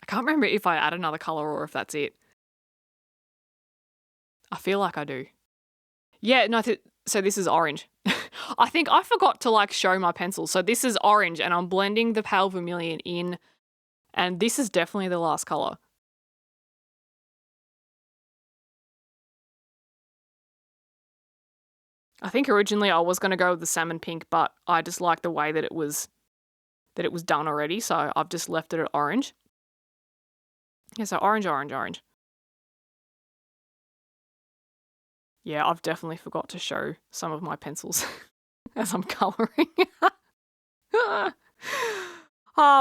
S1: I can't remember if I add another colour or if that's it. I feel like I do. Yeah, no, so this is orange. I think I forgot to like show my pencil. So this is orange and I'm blending the pale vermilion in, and this is definitely the last colour. I think originally I was going to go with the salmon pink, but I just like the way that it was done already, so I've just left it at orange. Yeah, so orange, orange, orange. Yeah, I've definitely forgot to show some of my pencils as I'm colouring. Oh,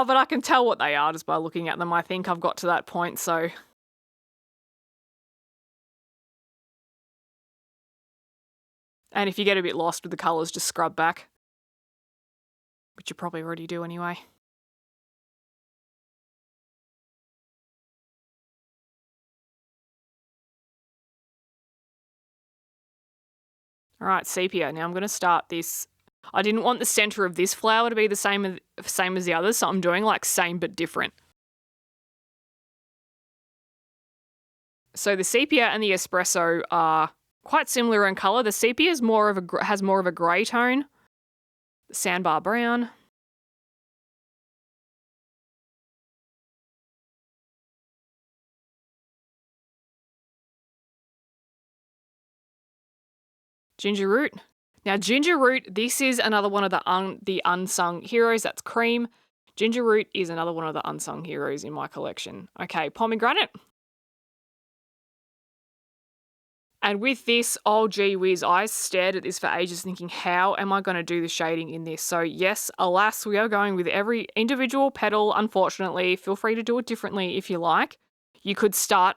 S1: but I can tell what they are just by looking at them. I think I've got to that point, so. And if you get a bit lost with the colours, just scrub back, which you probably already do anyway. All right, sepia. Now I'm going to start this. I didn't want the centre of this flower to be the same as the others, so I'm doing like same but different. So the sepia and the espresso are quite similar in colour. The sepia has more of a grey tone. Sandbar brown. Ginger root. Now, ginger root, this is another one of the unsung heroes. That's cream. Ginger root is another one of the unsung heroes in my collection. Okay, pomegranate. And with this, oh gee whiz, I stared at this for ages thinking, how am I going to do the shading in this? So yes, alas, we are going with every individual petal, unfortunately. Feel free to do it differently if you like. You could start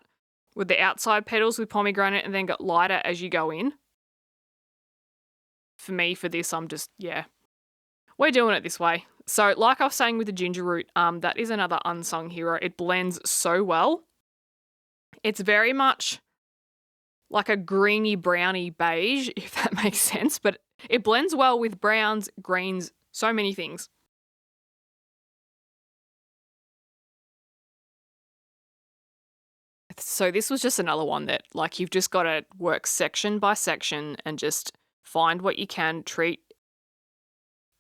S1: with the outside petals with pomegranate and then get lighter as you go in. For me, for this, I'm just, yeah, we're doing it this way. So like I was saying with the ginger root, that is another unsung hero. It blends so well. It's very much like a greeny browny beige, if that makes sense, but it blends well with browns, greens, so many things. So this was just another one that like you've just got to work section by section and just find what you can, treat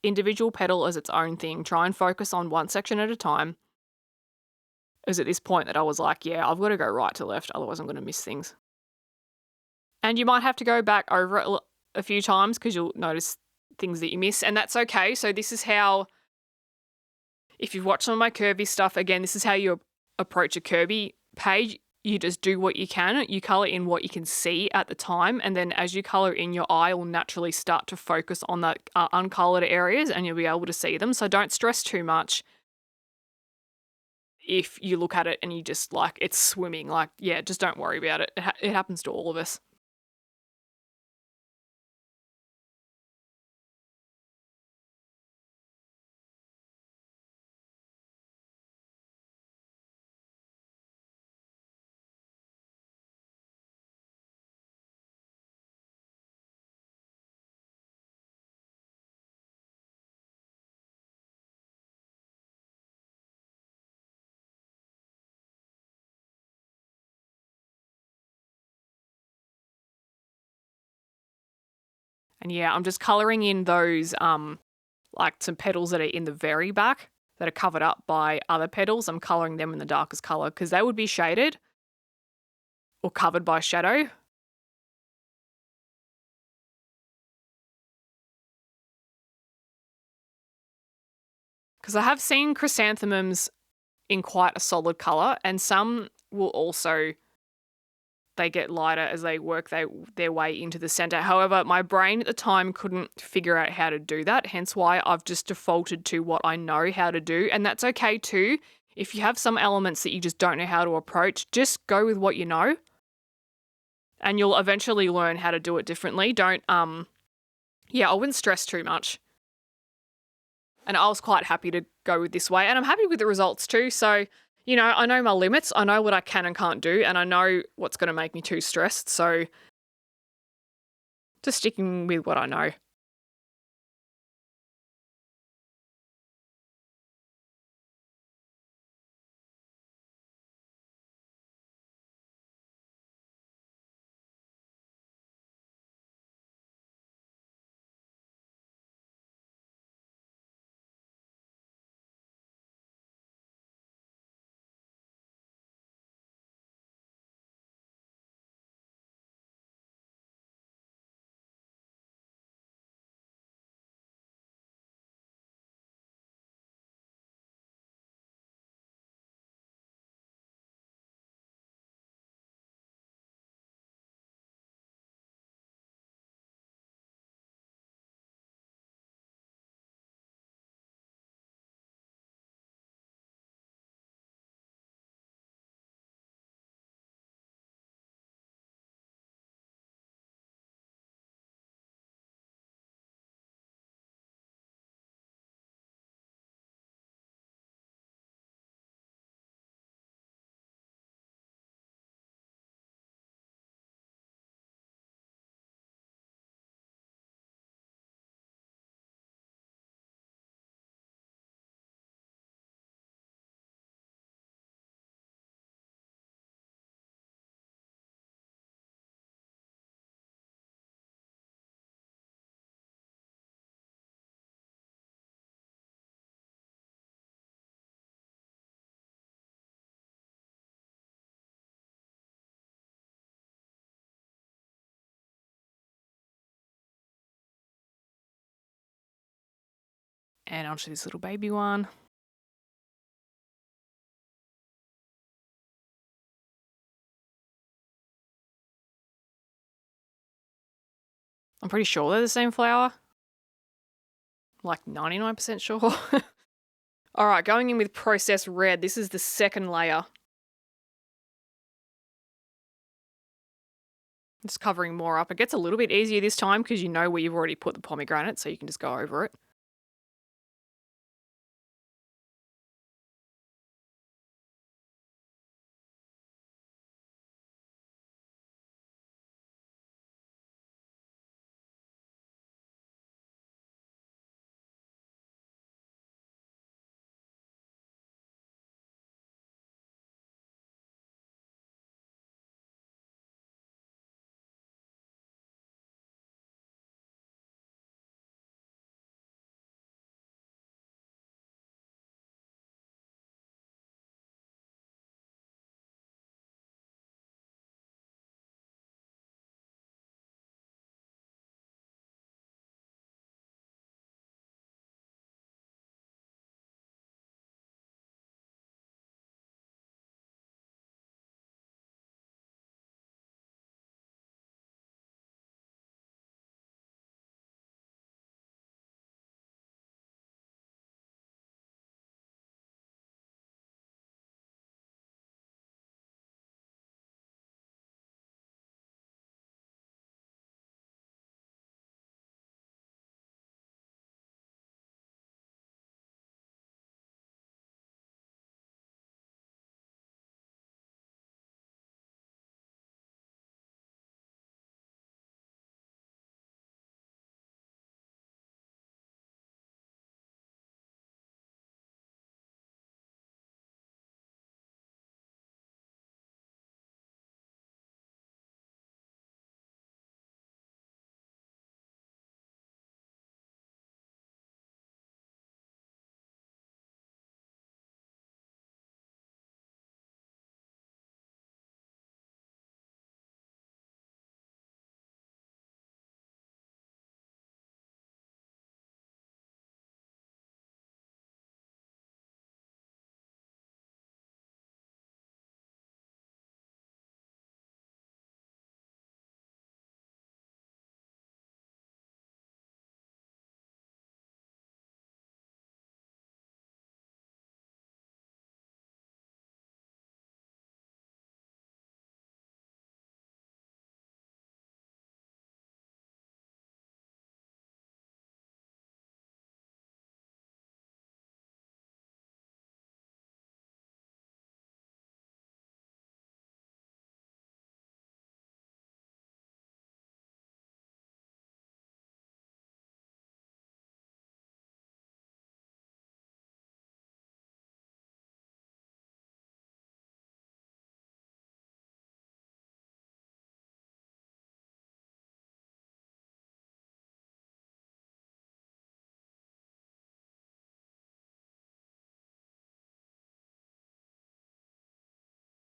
S1: individual petal as its own thing, try and focus on one section at a time. It was at this point that I was like, yeah, I've got to go right to left, otherwise I'm going to miss things. And you might have to go back over it a few times because you'll notice things that you miss, and that's okay. So this is how, if you've watched some of my curvy stuff, again, this is how you approach a curvy page. You just do what you can. You colour in what you can see at the time, and then as you colour in, your eye will naturally start to focus on the uncoloured areas and you'll be able to see them. So don't stress too much if you look at it and you just like, it's swimming. Like, yeah, just don't worry about it. It happens to all of us. And yeah, I'm just colouring in those like some petals that are in the very back that are covered up by other petals. I'm colouring them in the darkest colour because they would be shaded or covered by shadow. Because I have seen chrysanthemums in quite a solid colour, and some will also, they get lighter as they work their way into the centre. However, my brain at the time couldn't figure out how to do that, hence why I've just defaulted to what I know how to do, and that's okay too. If you have some elements that you just don't know how to approach, just go with what you know, and you'll eventually learn how to do it differently. Don't, yeah, I wouldn't stress too much. And I was quite happy to go with this way, and I'm happy with the results too. So, you know, I know my limits, I know what I can and can't do, and I know what's going to make me too stressed. So, just sticking with what I know. And onto this little baby one. I'm pretty sure they're the same flower. Like 99% sure. All right, going in with Processed Red. This is the second layer. Just covering more up. It gets a little bit easier this time because you know where you've already put the pomegranate, so you can just go over it.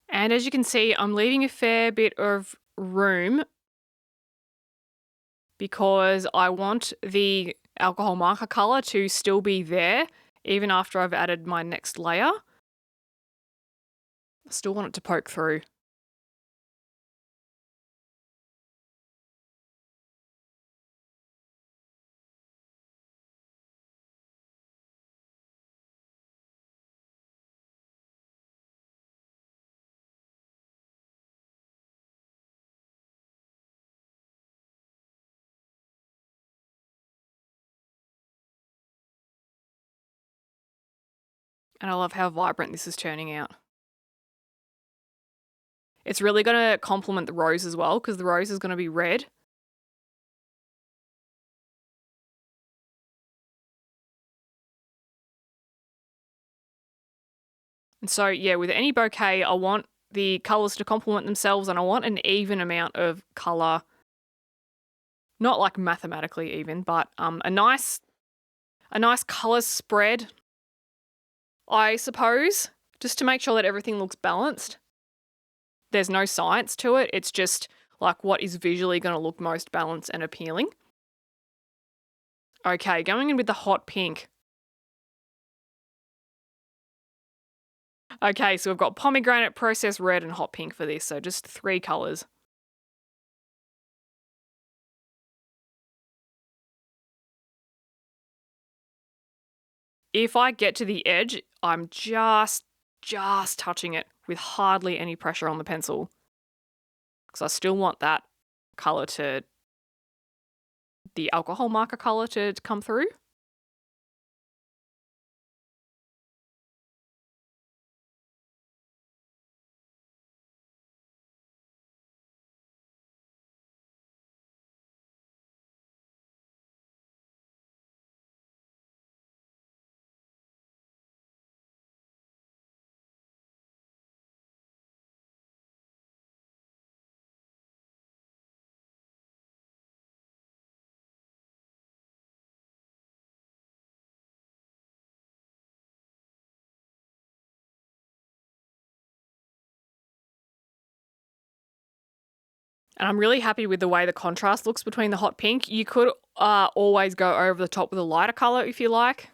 S1: And as you can see, I'm leaving a fair bit of room because I want the alcohol marker color to still be there even after I've added my next layer. I still want it to poke through. And I love how vibrant this is turning out. It's really going to complement the rose as well because the rose is going to be red. And so, yeah, with any bouquet, I want the colours to complement themselves and I want an even amount of colour. Not like mathematically even, but a nice colour spread, I suppose, just to make sure that everything looks balanced. There's no science to it. It's just like what is visually going to look most balanced and appealing. Okay, going in with the hot pink. Okay, so we've got pomegranate, processed red, and hot pink for this. So just 3 colours. If I get to the edge, I'm just touching it with hardly any pressure on the pencil. Because I still want that colour to, the alcohol marker colour to come through. And I'm really happy with the way the contrast looks between the hot pink. You could always go over the top with a lighter colour if you like.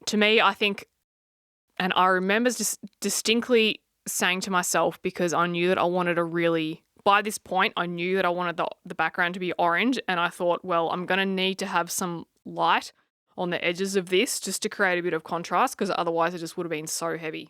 S1: To me, I think, and I remember just distinctly saying to myself, because I knew that I wanted a really, by this point, I knew that I wanted the background to be orange. And I thought, well, I'm going to need to have some light on the edges of this just to create a bit of contrast, because otherwise it just would have been so heavy.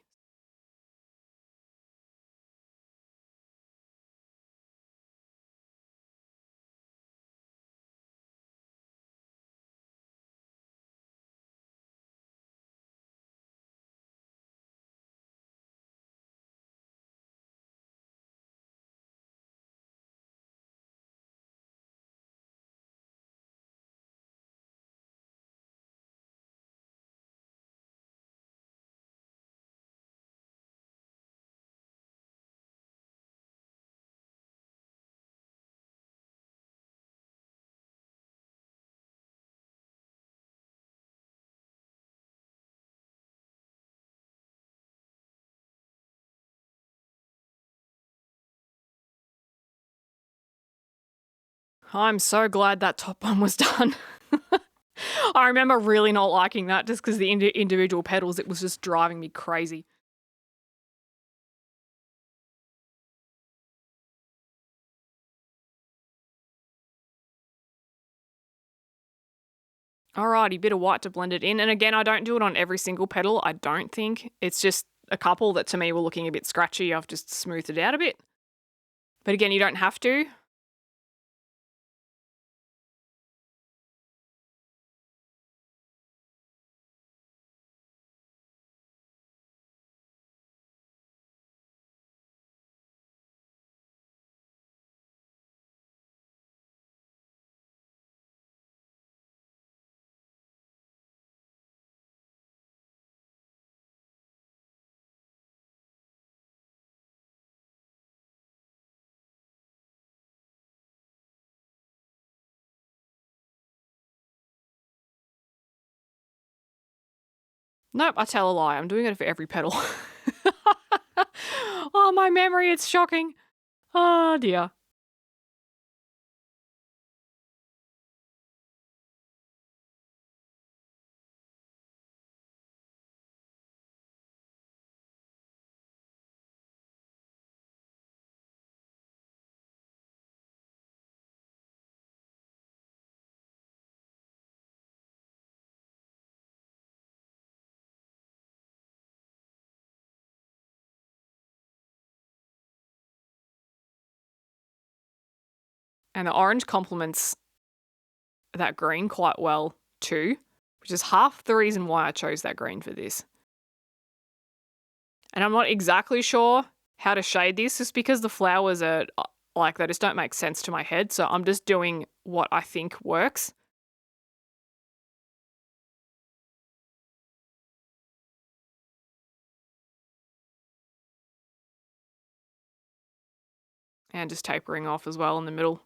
S1: I'm so glad that top one was done. I remember really not liking that just because the individual petals, it was just driving me crazy. Alrighty, bit of white to blend it in. And again, I don't do it on every single petal, I don't think. It's just a couple that to me were looking a bit scratchy. I've just smoothed it out a bit. But again, you don't have to. Nope, I tell a lie. I'm doing it for every petal. Oh, my memory, it's shocking. Oh, dear. And the orange complements that green quite well too, which is half the reason why I chose that green for this. And I'm not exactly sure how to shade this just because the flowers are like, they just don't make sense to my head. So I'm just doing what I think works. And just tapering off as well in the middle.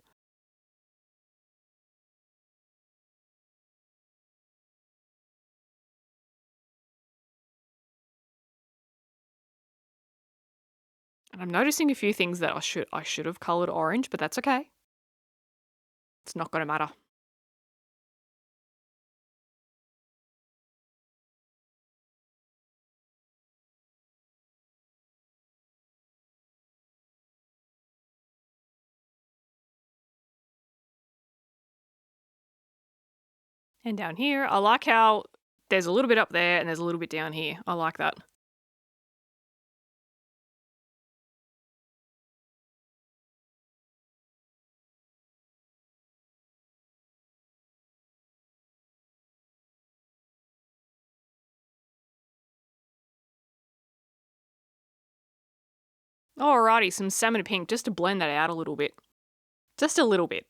S1: And I'm noticing a few things that I should have coloured orange, but that's okay. It's not going to matter. And down here, I like how there's a little bit up there and there's a little bit down here. I like that. Alrighty, some salmon pink just to blend that out a little bit. Just a little bit.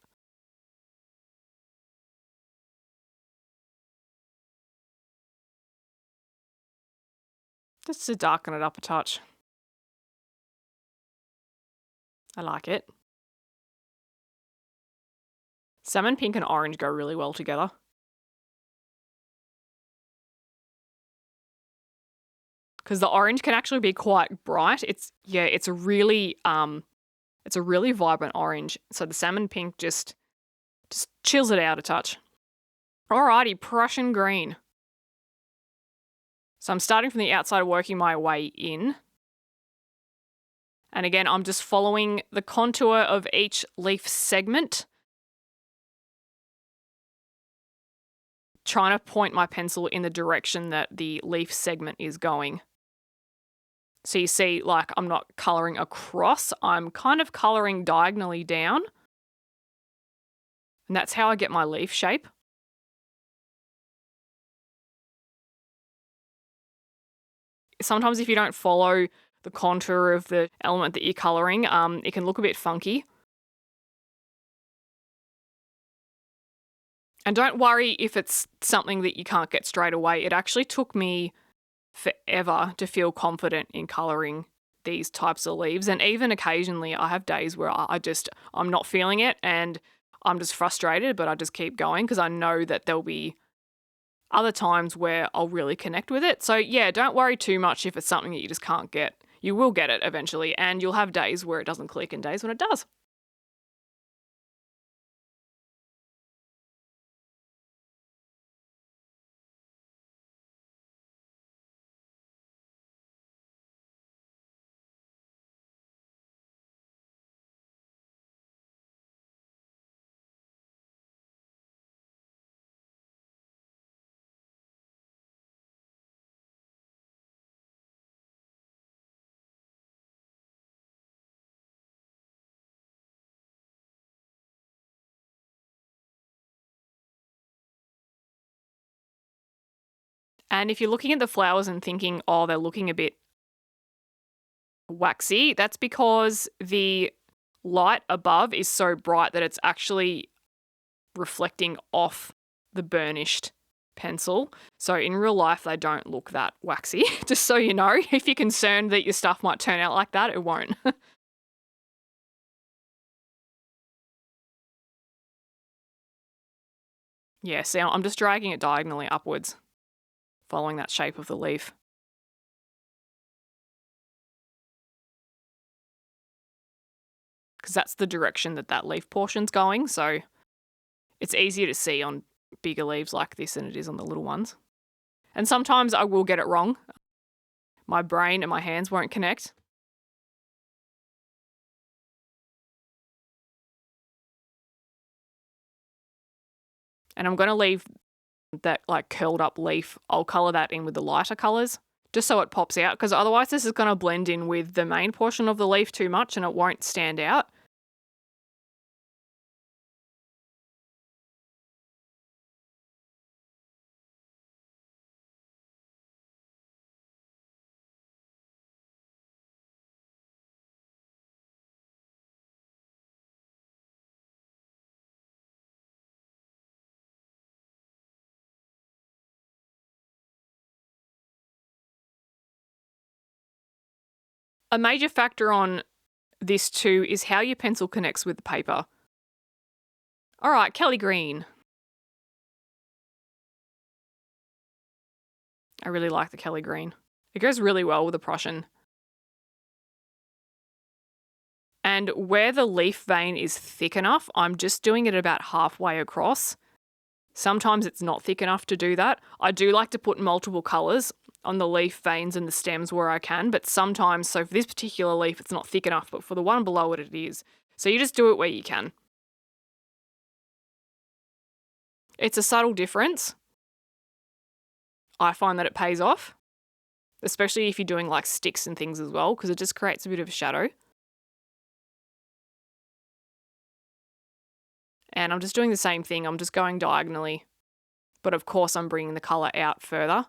S1: Just to darken it up a touch. I like it. Salmon pink and orange go really well together. Because the orange can actually be quite bright. It's a really vibrant orange. So the salmon pink just chills it out a touch. Alrighty, Prussian green. So I'm starting from the outside, working my way in. And again, I'm just following the contour of each leaf segment. Trying to point my pencil in the direction that the leaf segment is going. So you see, like, I'm not colouring across, I'm kind of colouring diagonally down. And that's how I get my leaf shape. Sometimes if you don't follow the contour of the element that you're colouring, it can look a bit funky. And don't worry if it's something that you can't get straight away. It actually took me forever to feel confident in colouring these types of leaves. And even occasionally I have days where I'm not feeling it and I'm just frustrated, but I just keep going because I know that there'll be other times where I'll really connect with it. So yeah, don't worry too much if it's something that you just can't get. You will get it eventually, and you'll have days where it doesn't click and days when it does. And if you're looking at the flowers and thinking, oh, they're looking a bit waxy, that's because the light above is so bright that it's actually reflecting off the burnished pencil. So in real life, they don't look that waxy. Just so you know, if you're concerned that your stuff might turn out like that, it won't. Yeah, see, I'm just dragging it diagonally upwards, following that shape of the leaf. Because that's the direction that leaf portion's going, so it's easier to see on bigger leaves like this than it is on the little ones. And sometimes I will get it wrong. My brain and my hands won't connect. And I'm going to leave that like curled up leaf. I'll colour that in with the lighter colours just so it pops out, because otherwise this is going to blend in with the main portion of the leaf too much and it won't stand out. A major factor on this too is how your pencil connects with the paper. All right, Kelly Green. I really like the Kelly Green. It goes really well with the Prussian. And where the leaf vein is thick enough, I'm just doing it about halfway across. Sometimes it's not thick enough to do that. I do like to put multiple colours on the leaf veins and the stems where I can, but sometimes, so for this particular leaf, it's not thick enough, but for the one below it, it is. So you just do it where you can. It's a subtle difference. I find that it pays off, especially if you're doing like sticks and things as well, because it just creates a bit of a shadow. And I'm just doing the same thing. I'm just going diagonally, but of course I'm bringing the colour out further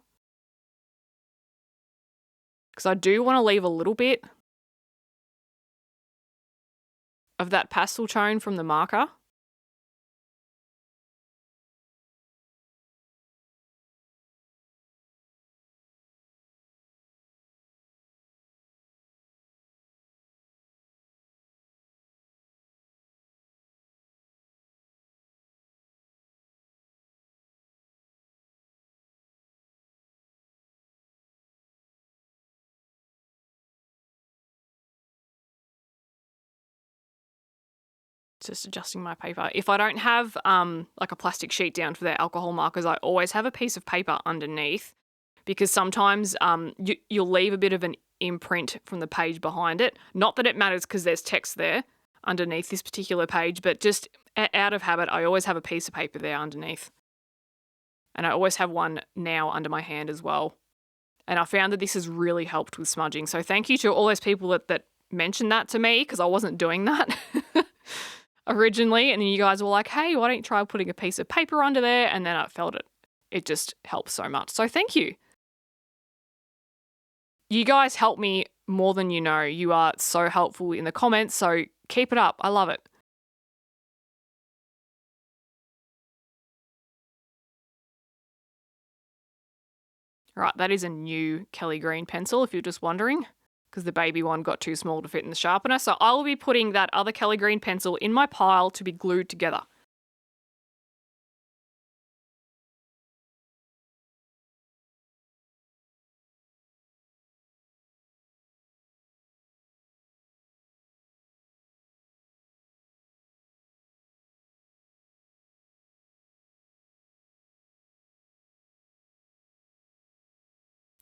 S1: because I do want to leave a little bit of that pastel tone from the marker. Just adjusting my paper. If I don't have like a plastic sheet down for their alcohol markers, I always have a piece of paper underneath because sometimes you'll leave a bit of an imprint from the page behind it. Not that it matters because there's text there underneath this particular page, but just out of habit, I always have a piece of paper there underneath. And I always have one now under my hand as well. And I found that this has really helped with smudging. So thank you to all those people that mentioned that to me because I wasn't doing that originally. And then you guys were like, hey, why don't you try putting a piece of paper under there? And then I felt it. It just helps so much. So thank you. You guys help me more than you know. You are so helpful in the comments. So keep it up. I love it. Right, that is a new Kelly Green pencil, if you're just wondering, because the baby one got too small to fit in the sharpener. So I will be putting that other Kelly Green pencil in my pile to be glued together.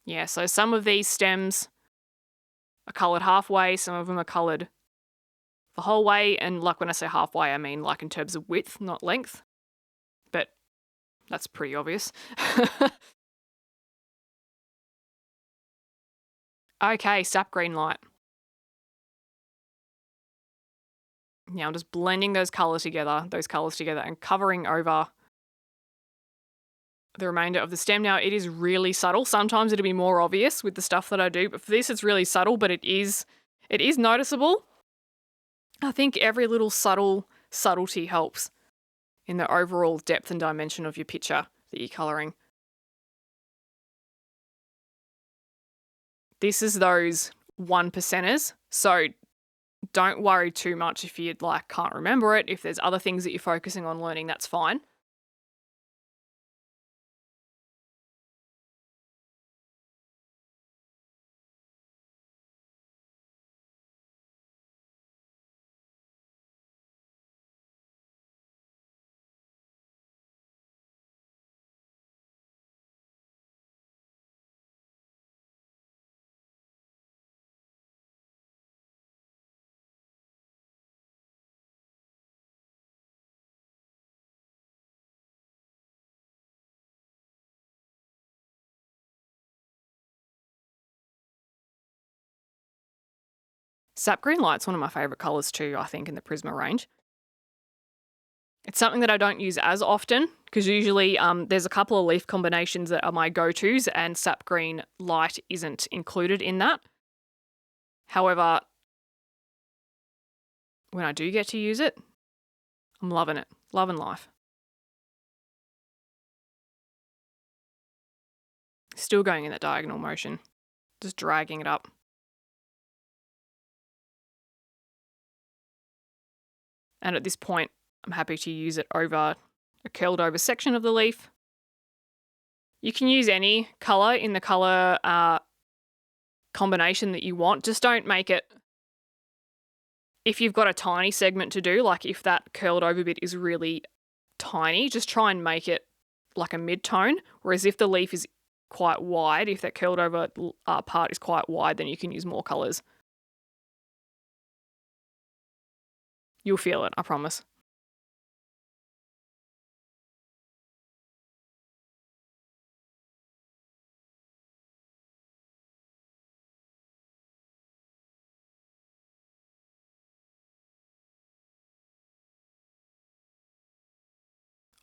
S1: Yeah, so some of these stems are coloured halfway, some of them are coloured the whole way, and like when I say halfway, I mean like in terms of width, not length. But that's pretty obvious. Okay, sap green light. Now I'm just blending those colours together and covering over the remainder of the stem. Now it is really subtle. Sometimes it'll be more obvious with the stuff that I do, but for this it's really subtle, but it is noticeable. I think every little subtlety helps in the overall depth and dimension of your picture that you're colouring. This is those 1%ers, so don't worry too much if you can't remember it. If there's other things that you're focusing on learning, that's fine. Sap green light's one of my favourite colours too, I think, in the Prisma range. It's something that I don't use as often because usually there's a couple of leaf combinations that are my go-tos and sap green light isn't included in that. However, when I do get to use it, I'm loving it. Loving life. Still going in that diagonal motion. Just dragging it up. And at this point, I'm happy to use it over a curled over section of the leaf. You can use any colour in the colour combination that you want. Just don't make it, if you've got a tiny segment to do, like if that curled over bit is really tiny, just try and make it like a mid-tone. Whereas if the leaf is quite wide, if that curled over part is quite wide, then you can use more colours. You'll feel it, I promise.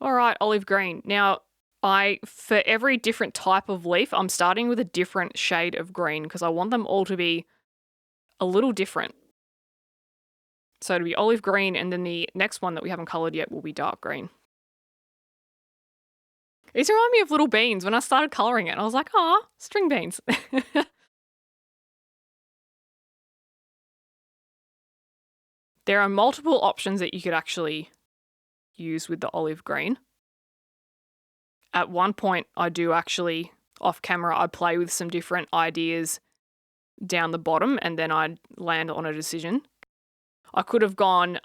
S1: All right, olive green. Now, for every different type of leaf, I'm starting with a different shade of green because I want them all to be a little different. So it'll be olive green, and then the next one that we haven't coloured yet will be dark green. These remind me of little beans when I started colouring it. I was like, oh, string beans. There are multiple options that you could actually use with the olive green. At one point, I do actually, off camera, I play with some different ideas down the bottom and then I'd land on a decision. I could have gone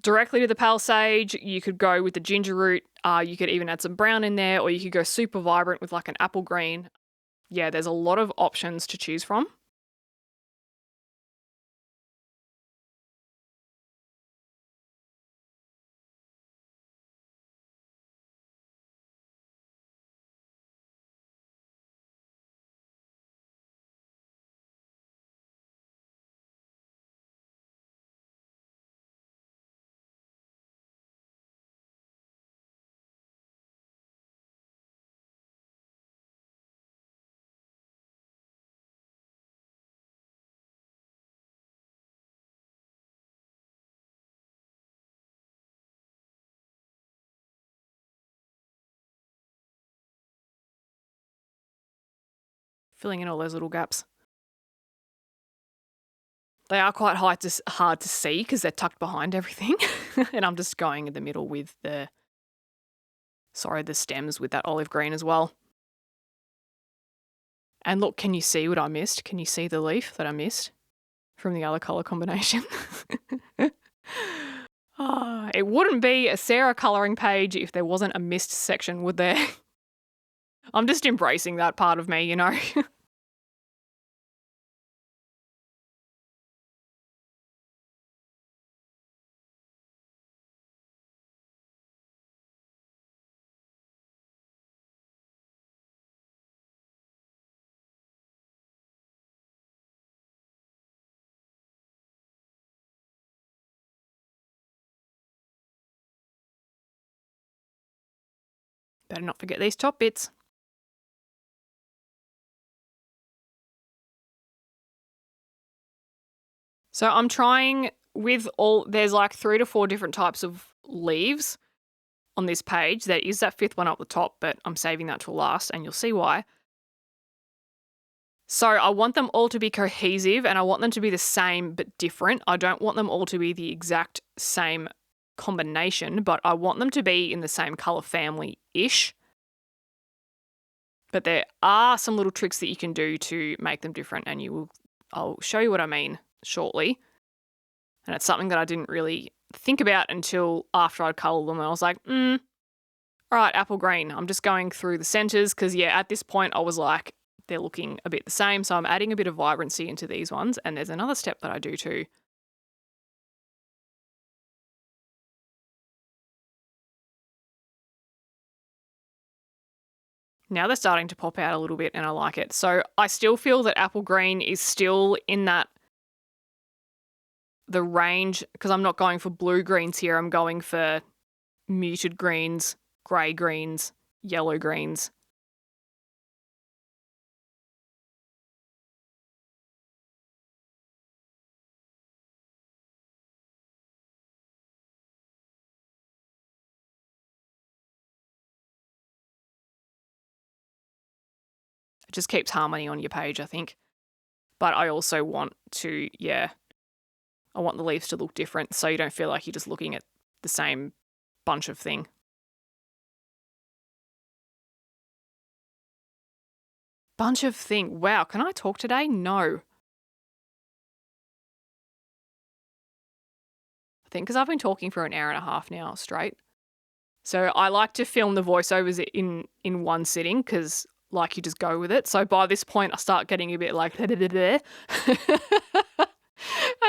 S1: directly to the pale sage. You could go with the ginger root. You could even add some brown in there, or you could go super vibrant with like an apple green. Yeah, there's a lot of options to choose from. Filling in all those little gaps. They are quite hard to see because they're tucked behind everything. And I'm just going in the middle with the stems with that olive green as well. And look, can you see what I missed? Can you see the leaf that I missed from the other colour combination? It wouldn't be a Sarah colouring page if there wasn't a missed section, would there? I'm just embracing that part of me, you know? Better not forget these top bits. So I'm trying with there's like 3 to 4 different types of leaves on this page. There is that 5th one up the top, but I'm saving that till last and you'll see why. So I want them all to be cohesive and I want them to be the same but different. I don't want them all to be the exact same combination, but I want them to be in the same colour family-ish. But there are some little tricks that you can do to make them different and I'll show you what I mean shortly. And it's something that I didn't really think about until after I'd coloured them. And I was like, all right, apple green. I'm just going through the centres because, yeah, at this point I was like, they're looking a bit the same. So I'm adding a bit of vibrancy into these ones. And there's another step that I do too. Now they're starting to pop out a little bit and I like it. So I still feel that apple green is still in the range because I'm not going for blue greens here. I'm going for muted greens, grey greens, yellow greens. It just keeps harmony on your page, I think. But I also want to, I want the leaves to look different so you don't feel like you're just looking at the same bunch of thing. Bunch of thing. Wow, can I talk today? No. I think because I've been talking for an hour and a half now straight. So I like to film the voiceovers in one sitting because like you just go with it. So by this point I start getting a bit like and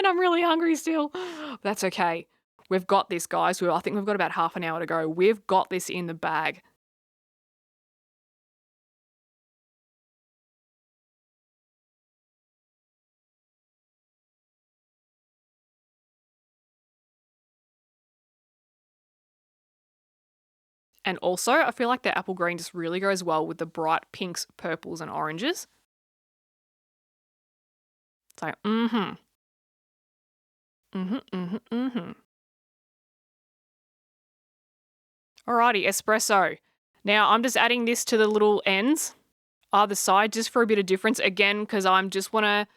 S1: I'm really hungry still. That's okay. We've got this, guys. I think we've got about half an hour to go. We've got this in the bag. And also, I feel like the apple green just really goes well with the bright pinks, purples, and oranges. So, Alrighty, espresso. Now, I'm just adding this to the little ends, either side, just for a bit of difference. Again, because I just want to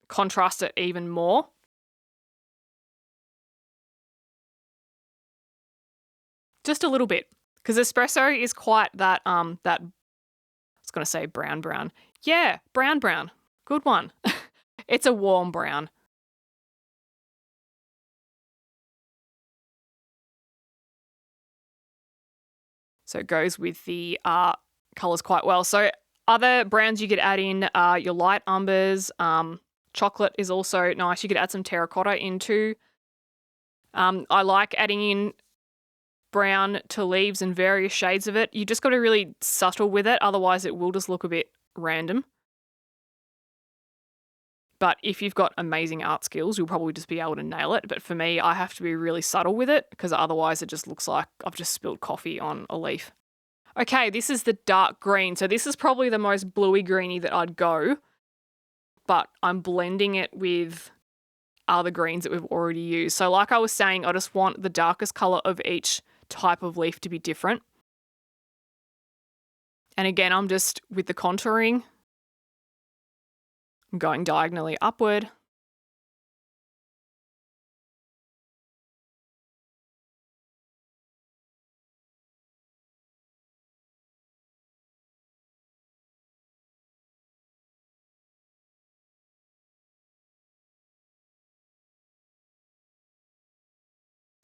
S1: contrast it even more. Just a little bit. Because espresso is quite that, I was going to say brown. Yeah, brown. Good one. It's a warm brown. So it goes with the colours quite well. So other browns you could add in are your light umbers. Chocolate is also nice. You could add some terracotta into. I like adding in brown to leaves and various shades of it. You just got to really subtle with it. Otherwise, it will just look a bit random. But if you've got amazing art skills, you'll probably just be able to nail it. But for me, I have to be really subtle with it because otherwise it just looks like I've just spilled coffee on a leaf. Okay, this is the dark green. So this is probably the most bluey greeny that I'd go. But I'm blending it with other greens that we've already used. So like I was saying, I just want the darkest colour of each type of leaf to be different. And again, I'm just with the contouring. I'm going diagonally upward.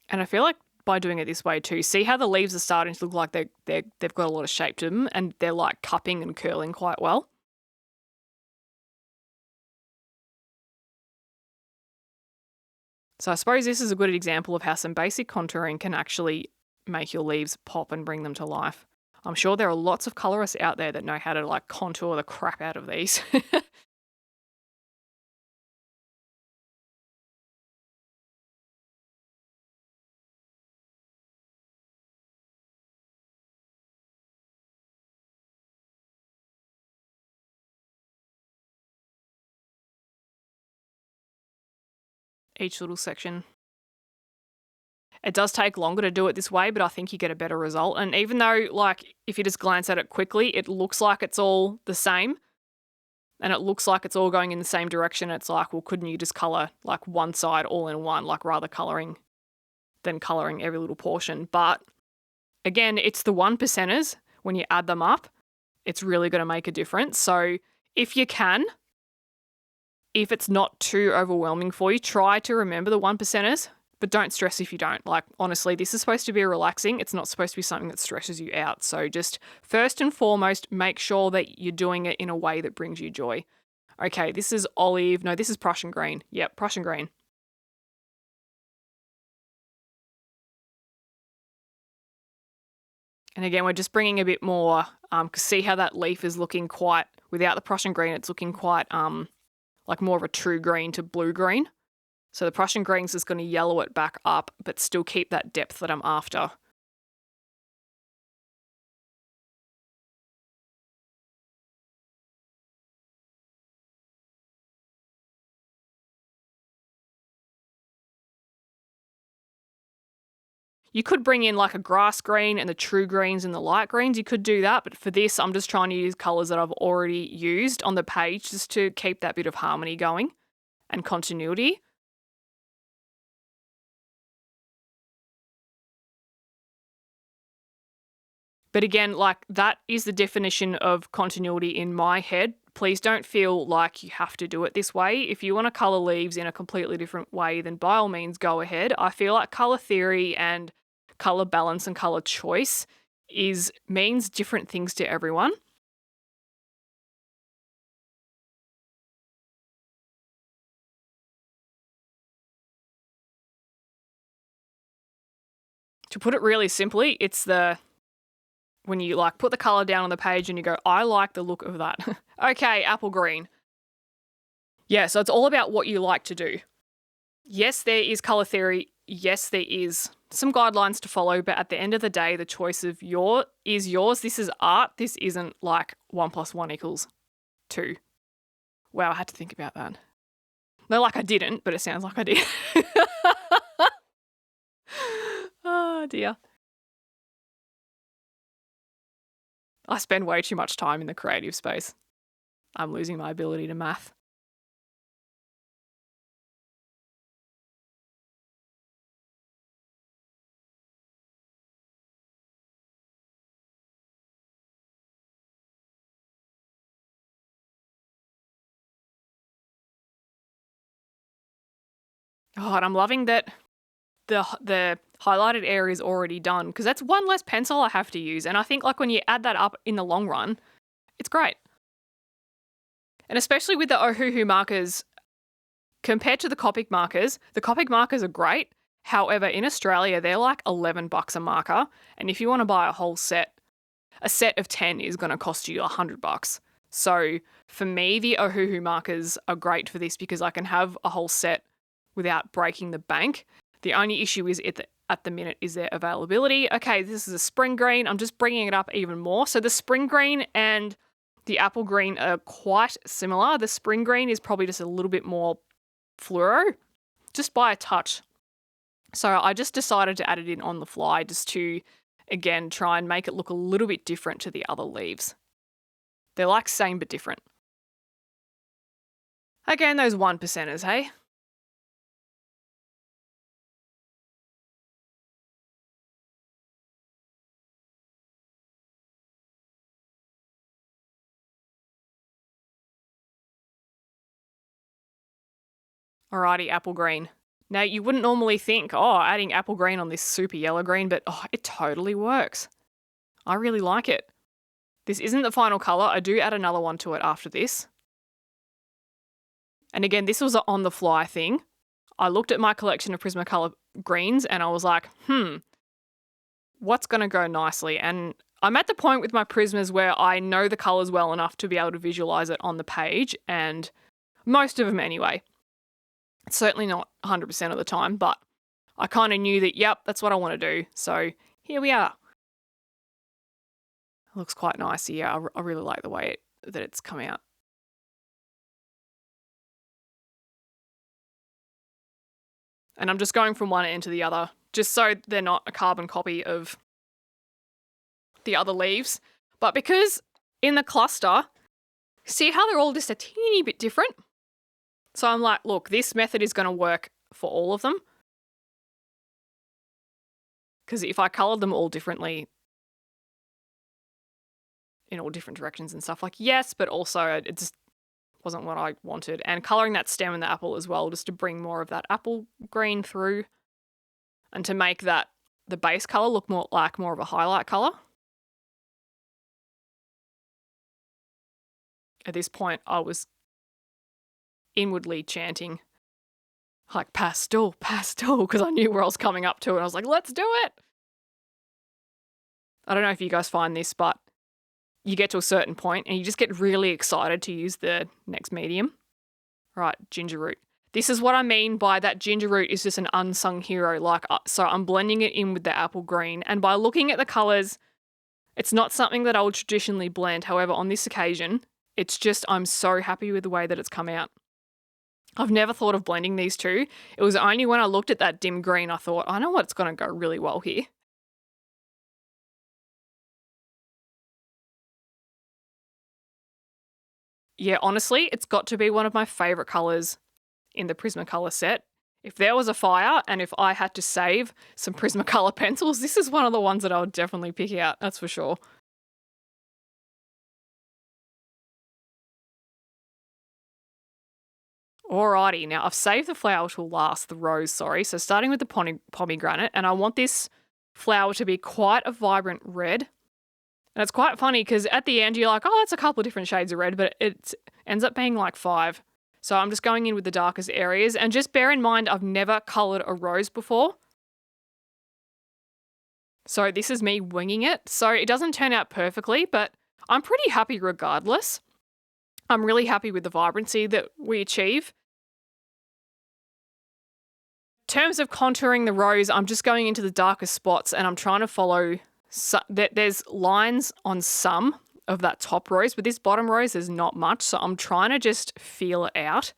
S1: And I feel like by doing it this way too, see how the leaves are starting to look like they've got a lot of shape to them and they're like cupping and curling quite well. So I suppose this is a good example of how some basic contouring can actually make your leaves pop and bring them to life. I'm sure there are lots of colorists out there that know how to like contour the crap out of these. Each little section. It does take longer to do it this way, but I think you get a better result. And even though, like, if you just glance at it quickly, it looks like it's all the same and it looks like it's all going in the same direction. It's like, well, couldn't you just colour like one side all in one, like rather colouring than colouring every little portion? But again, it's the 1%ers. When you add them up, it's really going to make a difference. So if you can, if it's not too overwhelming for you, try to remember the 1%ers. But don't stress if you don't. Like, honestly, this is supposed to be relaxing. It's not supposed to be something that stresses you out. So just first and foremost, make sure that you're doing it in a way that brings you joy. Okay, this is olive. No, this is Prussian green. Yep, Prussian green. And again, we're just bringing a bit more, see how that leaf is looking quite, without the Prussian green, it's looking quite like more of a true green to blue green. So the Prussian green's is going to yellow it back up, but still keep that depth that I'm after. You could bring in like a grass green and the true greens and the light greens. You could do that, but for this, I'm just trying to use colours that I've already used on the page just to keep that bit of harmony going and continuity. But again, like that is the definition of continuity in my head. Please don't feel like you have to do it this way. If you want to colour leaves in a completely different way, then by all means go ahead. I feel like colour theory and colour balance and colour choice means different things to everyone. To put it really simply, it's when you like put the colour down on the page and you go, I like the look of that. Okay, apple green. Yeah, so it's all about what you like to do. Yes, there is colour theory yes, there is some guidelines to follow, but at the end of the day, the choice of is yours. This is art. This isn't like 1 + 1 = 2. Wow, I had to think about that. No, like I didn't, but it sounds like I did. Oh dear. I spend way too much time in the creative space. I'm losing my ability to math. Oh, and I'm loving that the highlighted area is already done because that's one less pencil I have to use. And I think like when you add that up in the long run, it's great. And especially with the Ohuhu markers, compared to the Copic markers are great. However, in Australia, they're like $11 a marker. And if you want to buy a set of 10 is going to cost you $100. So for me, the Ohuhu markers are great for this because I can have a whole set without breaking the bank. The only issue is at the minute is their availability. Okay, this is a spring green. I'm just bringing it up even more. So the spring green and the apple green are quite similar. The spring green is probably just a little bit more fluoro, just by a touch. So I just decided to add it in on the fly just to, again, try and make it look a little bit different to the other leaves. They're like same but different. Again, those 1%ers, hey? Alrighty, apple green. Now, you wouldn't normally think, oh, adding apple green on this super yellow green, but it totally works. I really like it. This isn't the final colour. I do add another one to it after this. And again, this was an on-the-fly thing. I looked at my collection of Prismacolor greens and I was like, what's going to go nicely? And I'm at the point with my Prismas where I know the colours well enough to be able to visualise it on the page, and most of them anyway. It's certainly not 100% of the time, but I kind of knew that, yep, that's what I want to do. So here we are. It looks quite nice. Yeah, I really like the way that it's come out. And I'm just going from one end to the other, just so they're not a carbon copy of the other leaves. But because in the cluster, see how they're all just a teeny bit different? So I'm like, look, this method is going to work for all of them. Because if I coloured them all differently, in all different directions and stuff, like, yes, but also it just wasn't what I wanted. And colouring that stem and the apple as well, just to bring more of that apple green through and to make that the base colour look more of a highlight colour. At this point, I was inwardly chanting like pastel, because I knew where I was coming up to and I was like, let's do it. I don't know if you guys find this, but you get to a certain point and you just get really excited to use the next medium. Right, ginger root. This is what I mean by that ginger root is just an unsung hero. So I'm blending it in with the apple green, and by looking at the colours, it's not something that I would traditionally blend. However, on this occasion, it's just I'm so happy with the way that it's come out. I've never thought of blending these two. It was only when I looked at that dim green I thought, I know what's going to go really well here. Yeah, honestly, it's got to be one of my favourite colours in the Prismacolor set. If there was a fire and if I had to save some Prismacolor pencils, this is one of the ones that I would definitely pick out, that's for sure. Alrighty, now I've saved the flower till last, the rose, sorry. So starting with the pomegranate, and I want this flower to be quite a vibrant red. And it's quite funny because at the end you're like, oh, that's a couple of different shades of red, but it ends up being like 5. So I'm just going in with the darkest areas. And just bear in mind, I've never coloured a rose before. So this is me winging it. So it doesn't turn out perfectly, but I'm pretty happy regardless. I'm really happy with the vibrancy that we achieve. terms of contouring the rose, I'm just going into the darkest spots and I'm trying to follow, there's lines on some of that top rose, but this bottom rose there's not much, so I'm trying to just feel it out.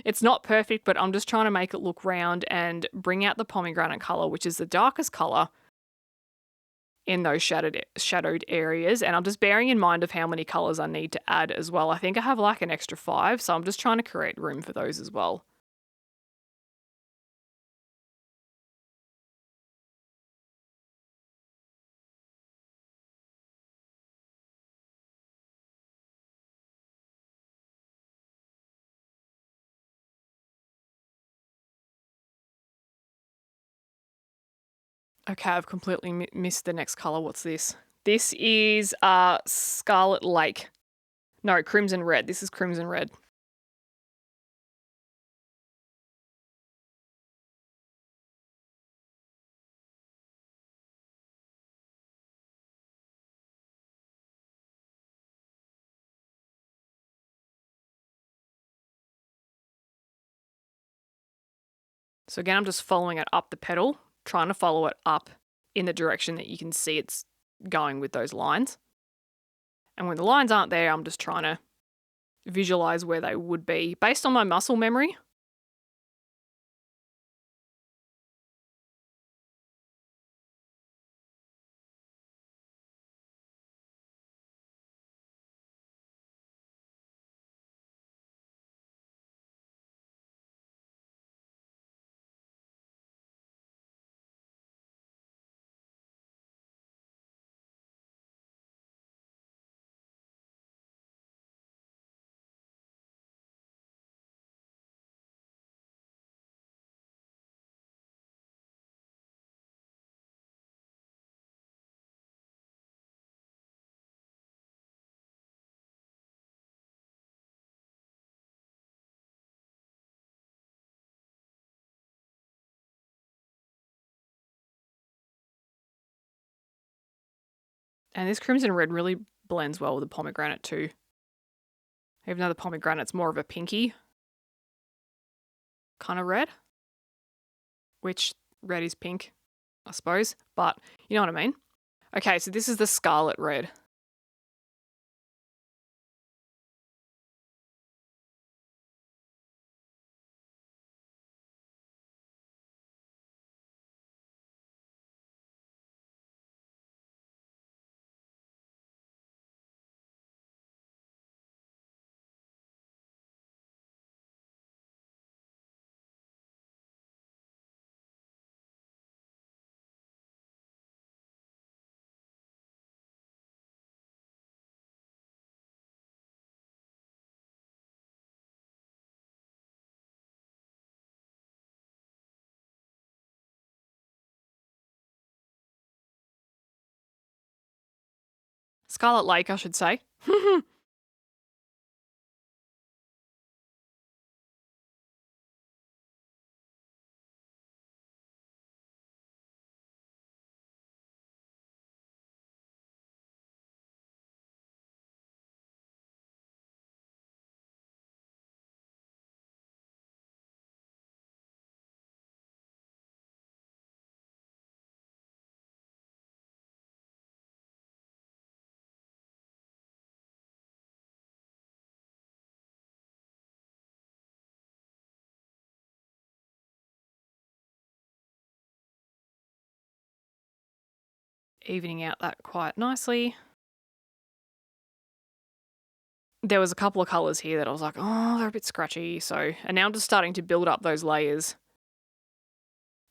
S1: It's not perfect, but I'm just trying to make it look round and bring out the pomegranate colour, which is the darkest colour in those shadowed areas. And I'm just bearing in mind of how many colours I need to add as well. I think I have like an extra 5, so I'm just trying to create room for those as well. Okay, I've completely missed the next colour. What's this? This is Scarlet Lake. No, Crimson Red. This is Crimson Red. So again, I'm just following it up the petal, trying to follow it up in the direction that you can see it's going with those lines. And when the lines aren't there, I'm just trying to visualize where they would be based on my muscle memory. And this Crimson Red really blends well with the pomegranate too. Even though the pomegranate's more of a pinky kind of red, which red is pink, I suppose, but you know what I mean. Okay, so this is the Scarlet Red. Scarlet Lake, I should say. Evening out that quite nicely. There was a couple of colours here that I was like, oh, they're a bit scratchy. So, and now I'm just starting to build up those layers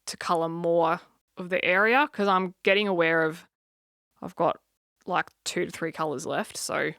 S1: to colour more of the area because I'm getting aware of I've got like 2 to 3 colours left. So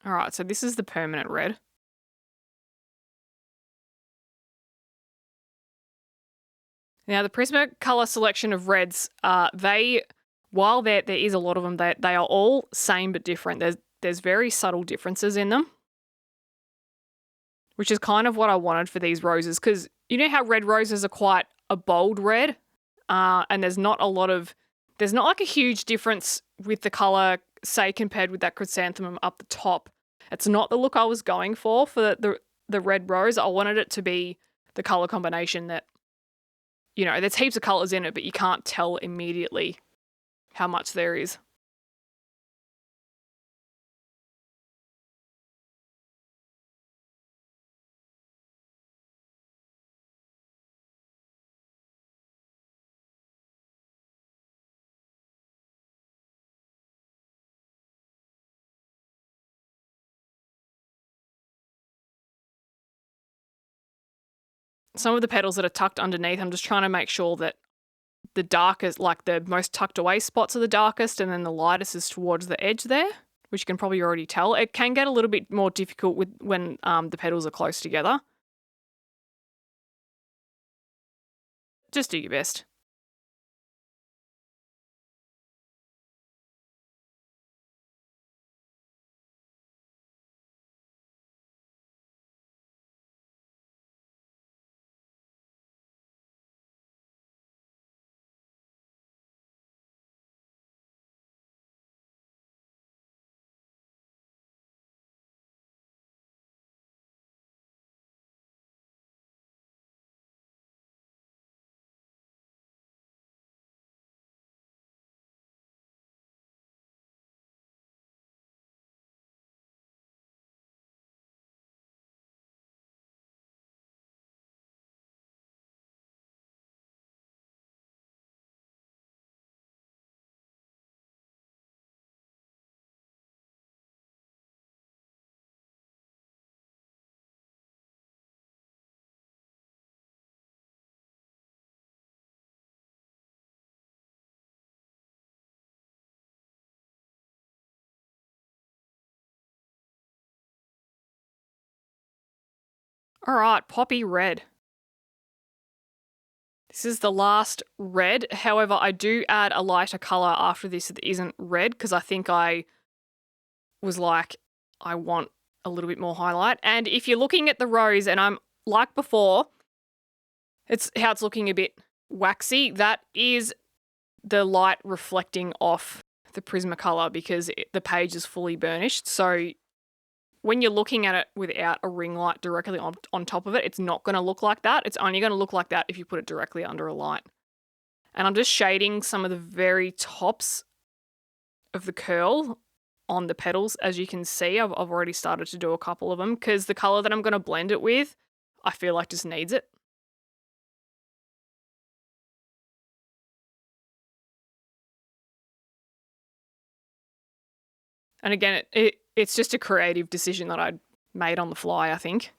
S1: All right, so this is the permanent red. Now, the Prismacolor selection of reds, while there is a lot of them, they are all same but different. There's very subtle differences in them, which is kind of what I wanted for these roses, because you know how red roses are quite a bold red, and there's not like a huge difference with the color, say, compared with that chrysanthemum up the top. It's not the look I was going for the red rose. I wanted it to be the color combination that, you know, there's heaps of colors in it, but you can't tell immediately how much there is. Some of the petals that are tucked underneath, I'm just trying to make sure that the darkest, like the most tucked away spots are the darkest, and then the lightest is towards the edge there, which you can probably already tell. It can get a little bit more difficult when the petals are close together. Just do your best. All right, poppy red. This is the last red. However, I do add a lighter color after this that isn't red, because I think I was like, I want a little bit more highlight. And if you're looking at the rose, and I'm like before, it's how it's looking a bit waxy. That is the light reflecting off the Prismacolor, because the page is fully burnished. So when you're looking at it without a ring light directly on top of it, it's not going to look like that. It's only going to look like that if you put it directly under a light. And I'm just shading some of the very tops of the curl on the petals. As you can see, I've already started to do a couple of them, because the color that I'm going to blend it with, I feel like just needs it. And again, it's just a creative decision that I made on the fly, I think.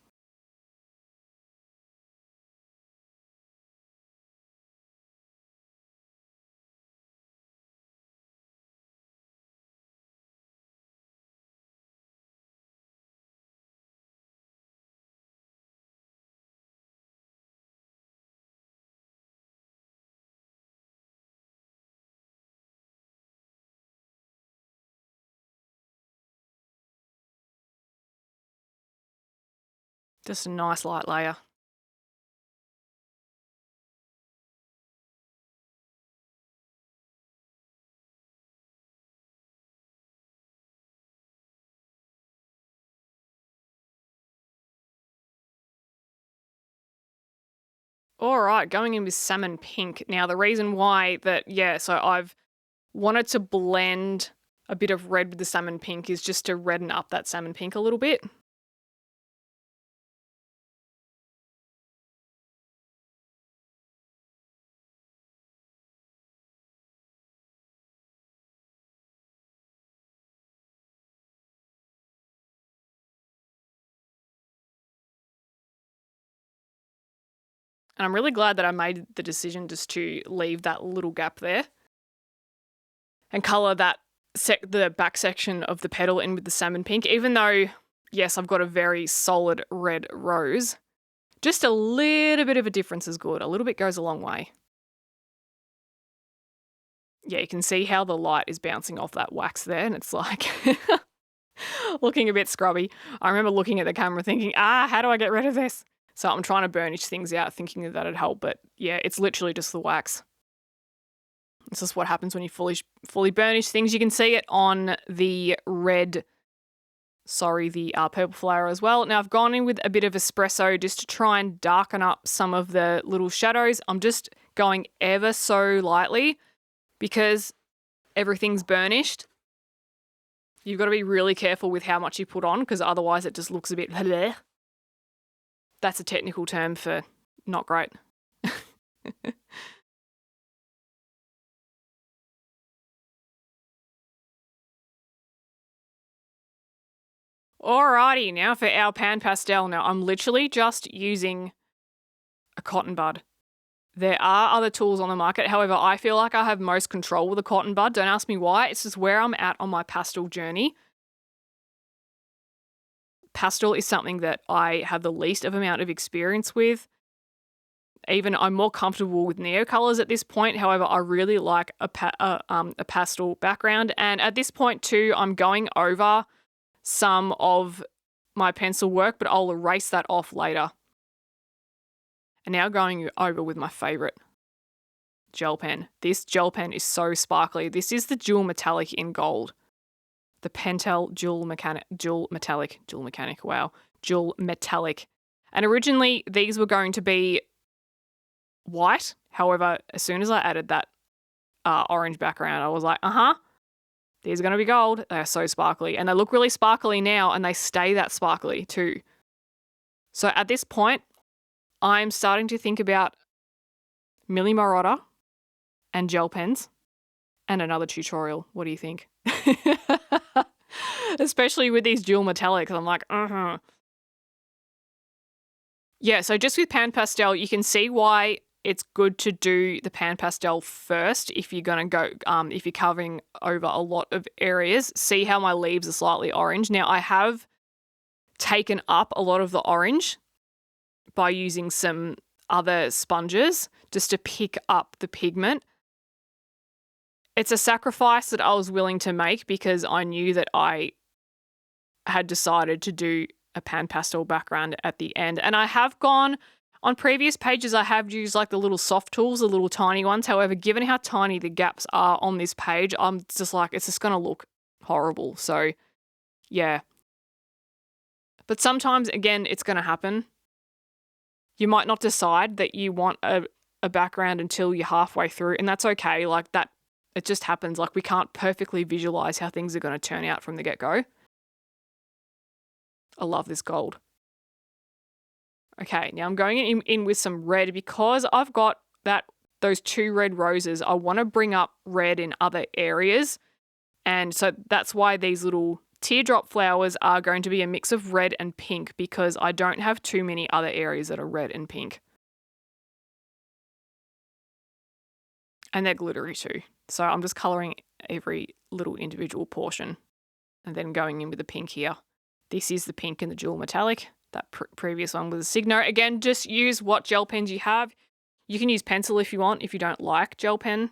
S1: Just a nice light layer. All right, going in with salmon pink. Now, the reason why so I've wanted to blend a bit of red with the salmon pink is just to redden up that salmon pink a little bit. And I'm really glad that I made the decision just to leave that little gap there and colour that the back section of the petal in with the salmon pink, even though, yes, I've got a very solid red rose. Just a little bit of a difference is good. A little bit goes a long way. Yeah, you can see how the light is bouncing off that wax there, and it's like looking a bit scrubby. I remember looking at the camera thinking, how do I get rid of this? So I'm trying to burnish things out thinking that that'd help, but yeah, it's literally just the wax. This is what happens when you fully burnish things. You can see it on the the purple flower as well. Now I've gone in with a bit of espresso just to try and darken up some of the little shadows. I'm just going ever so lightly because everything's burnished. You've got to be really careful with how much you put on because otherwise it just looks a bit bleh. That's a technical term for not great. Alrighty, now for our pan pastel. Now I'm literally just using a cotton bud. There are other tools on the market. However, I feel like I have most control with a cotton bud. Don't ask me why. It's just where I'm at on my pastel journey. Pastel is something that I have the least of amount of experience with. Even I'm more comfortable with neo colors at this point. However, I really like a pastel background. And at this point too, I'm going over some of my pencil work, but I'll erase that off later. And now going over with my favorite gel pen. This gel pen is so sparkly. This is the Dual Metallic in gold. The Pentel Dual Metallic. And originally these were going to be white. However, as soon as I added that orange background, I was like, these are going to be gold. They are so sparkly. And they look really sparkly now, and they stay that sparkly too. So at this point, I'm starting to think about Milli Marotta and gel pens and another tutorial. What do you think? Especially with these dual metallics. I'm like, Yeah, so just with Pan Pastel, you can see why it's good to do the Pan Pastel first if you're going to go, if you're covering over a lot of areas. See how my leaves are slightly orange. Now, I have taken up a lot of the orange by using some other sponges just to pick up the pigment. It's a sacrifice that I was willing to make because I knew that I had decided to do a Pan Pastel background at the end. And I have gone, on previous pages, I have used like the little soft tools, the little tiny ones. However, given how tiny the gaps are on this page, I'm just like, it's just going to look horrible. So, yeah. But sometimes, again, it's going to happen. You might not decide that you want a background until you're halfway through, and that's okay. Like that, it just happens. Like we can't perfectly visualize how things are going to turn out from the get-go. I love this gold. Okay, now I'm going in with some red because I've got those two red roses. I want to bring up red in other areas. And so that's why these little teardrop flowers are going to be a mix of red and pink because I don't have too many other areas that are red and pink. And they're glittery too. So I'm just colouring every little individual portion and then going in with the pink here. This is the pink in the dual metallic. That previous one was a Signo. Again, just use what gel pens you have. You can use pencil if you want, if you don't like gel pen.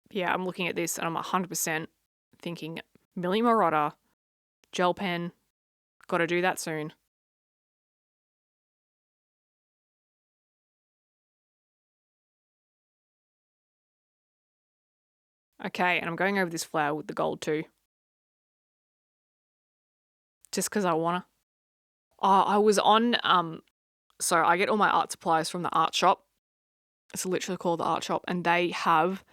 S1: Yeah, I'm looking at this and I'm 100% thinking Milli Marotta, gel pen, got to do that soon. Okay, and I'm going over this flower with the gold too. Just because I want to. Oh, I was on, so I get all my art supplies from the art shop. It's literally called the art shop, and they have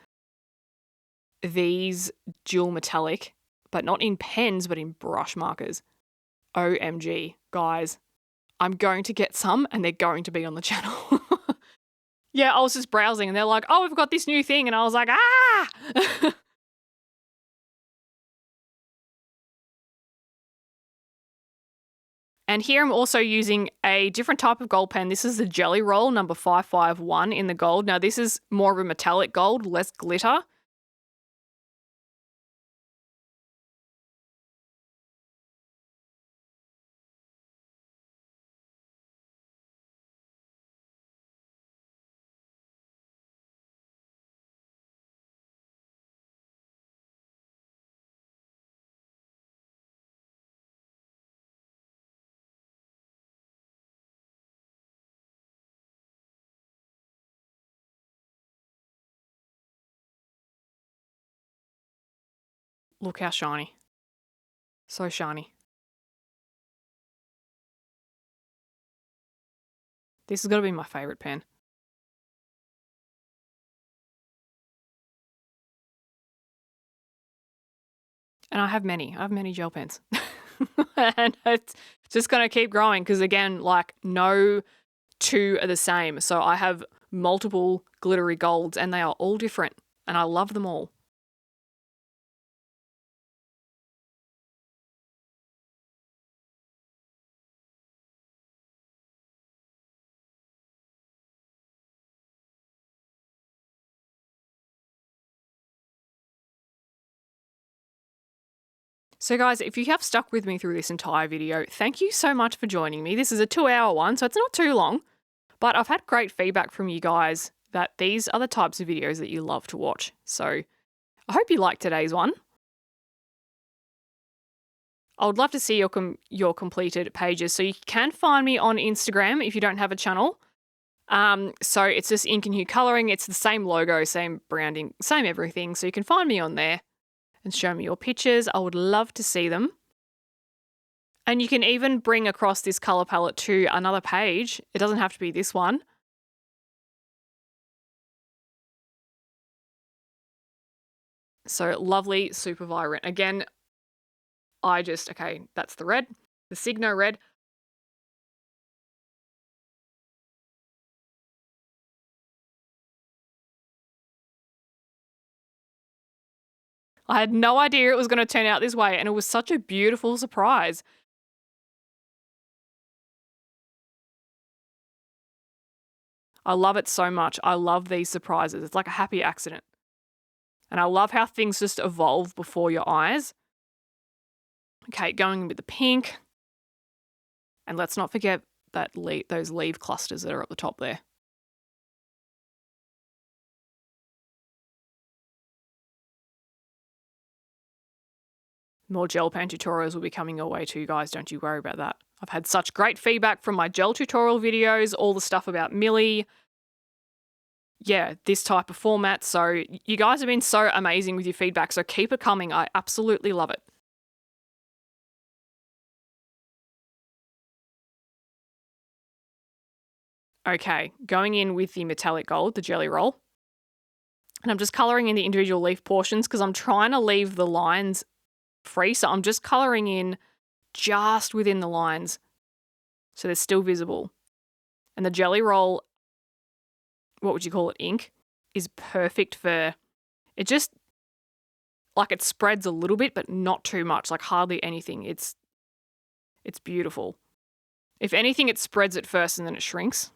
S1: these dual metallic, but not in pens, but in brush markers. OMG, guys. I'm going to get some and they're going to be on the channel. Yeah, I was just browsing and they're like, oh, we've got this new thing. And I was like, ah! And here I'm also using a different type of gold pen. This is the Jelly Roll number 551 in the gold. Now this is more of a metallic gold, less glitter. Look how shiny. So shiny. This has got to be my favorite pen. And I have many. I have many gel pens. And it's just going to keep growing because, again, like no two are the same. So I have multiple glittery golds and they are all different and I love them all. So guys, if you have stuck with me through this entire video, thank you so much for joining me. This is a 2-hour one, so it's not too long, but I've had great feedback from you guys that these are the types of videos that you love to watch. So I hope you liked today's one. I would love to see your completed pages. So you can find me on Instagram if you don't have a channel. So it's just Ink and Hue Colouring. It's the same logo, same branding, same everything. So you can find me on there and show me your pictures. I would love to see them. And you can even bring across this colour palette to another page. It doesn't have to be this one. So lovely, super vibrant. Again, okay, that's the red, the Signo red. I had no idea it was going to turn out this way, and it was such a beautiful surprise. I love it so much. I love these surprises. It's like a happy accident. And I love how things just evolve before your eyes. Okay, going with the pink. And let's not forget that those leaf clusters that are at the top there. More gel pen tutorials will be coming your way too, guys. Don't you worry about that. I've had such great feedback from my gel tutorial videos, all the stuff about Millie. Yeah, this type of format. So you guys have been so amazing with your feedback. So keep it coming. I absolutely love it. Okay, going in with the metallic gold, the Jelly Roll. And I'm just colouring in the individual leaf portions because I'm trying to leave the lines free. So I'm just colouring in just within the lines so they're still visible. And the Jelly Roll, what would you call it, ink, is perfect for, it just, like it spreads a little bit, but not too much, like hardly anything. It's beautiful. If anything, it spreads at first and then it shrinks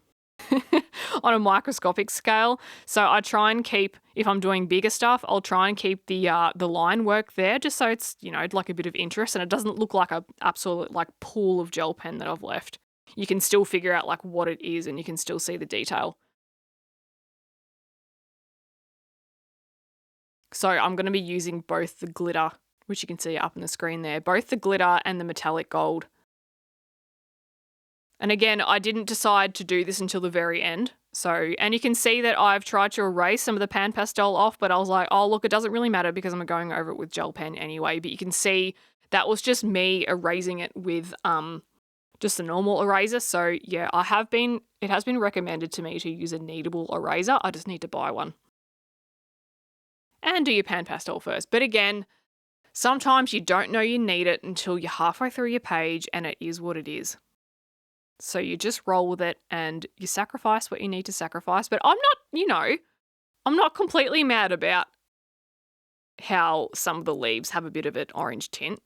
S1: on a microscopic scale. So I try and keep, if I'm doing bigger stuff, I'll try and keep the line work there just so it's, like a bit of interest and it doesn't look like a absolute like pool of gel pen that I've left. You can still figure out like what it is and you can still see the detail. So I'm going to be using both the glitter, which you can see up on the screen there, both the glitter and the metallic gold. And again, I didn't decide to do this until the very end. So, and you can see that I've tried to erase some of the Pan Pastel off, but I was like, oh, look, it doesn't really matter because I'm going over it with gel pen anyway. But you can see that was just me erasing it with just a normal eraser. So yeah, it has been recommended to me to use a kneadable eraser. I just need to buy one. And do your Pan Pastel first. But again, sometimes you don't know you need it until you're halfway through your page and it is what it is. So you just roll with it and you sacrifice what you need to sacrifice. But I'm not, I'm not completely mad about how some of the leaves have a bit of an orange tint.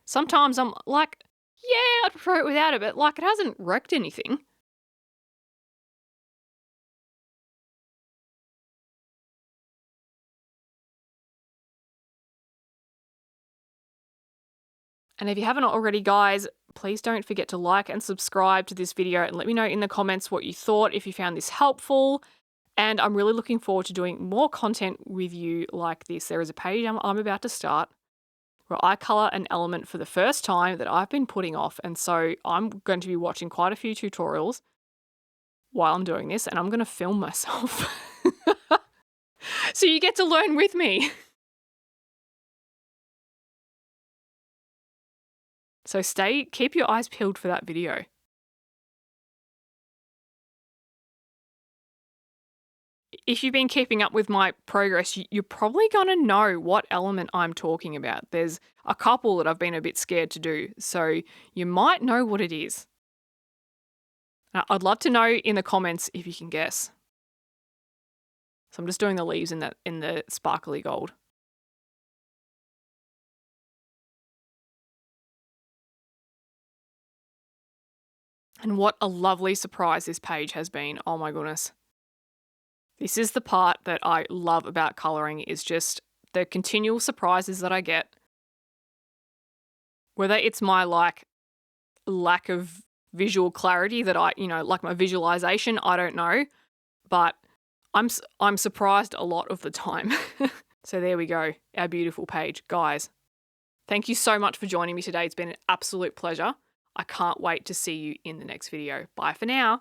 S1: Sometimes I'm like, yeah, I'd prefer it without it, but like it hasn't wrecked anything. And if you haven't already, guys, please don't forget to like and subscribe to this video and let me know in the comments what you thought, if you found this helpful. And I'm really looking forward to doing more content with you like this. There is a page I'm about to start where I colour an element for the first time that I've been putting off. And so I'm going to be watching quite a few tutorials while I'm doing this, and I'm going to film myself. So you get to learn with me. So keep your eyes peeled for that video. If you've been keeping up with my progress, you're probably going to know what element I'm talking about. There's a couple that I've been a bit scared to do, so you might know what it is. Now, I'd love to know in the comments if you can guess. So I'm just doing the leaves in the sparkly gold. And what a lovely surprise this page has been. Oh my goodness. This is the part that I love about colouring, is just the continual surprises that I get. Whether it's my lack of visual clarity that like my visualization, I don't know, but I'm surprised a lot of the time. So there we go, our beautiful page. Guys, thank you so much for joining me today. It's been an absolute pleasure. I can't wait to see you in the next video. Bye for now.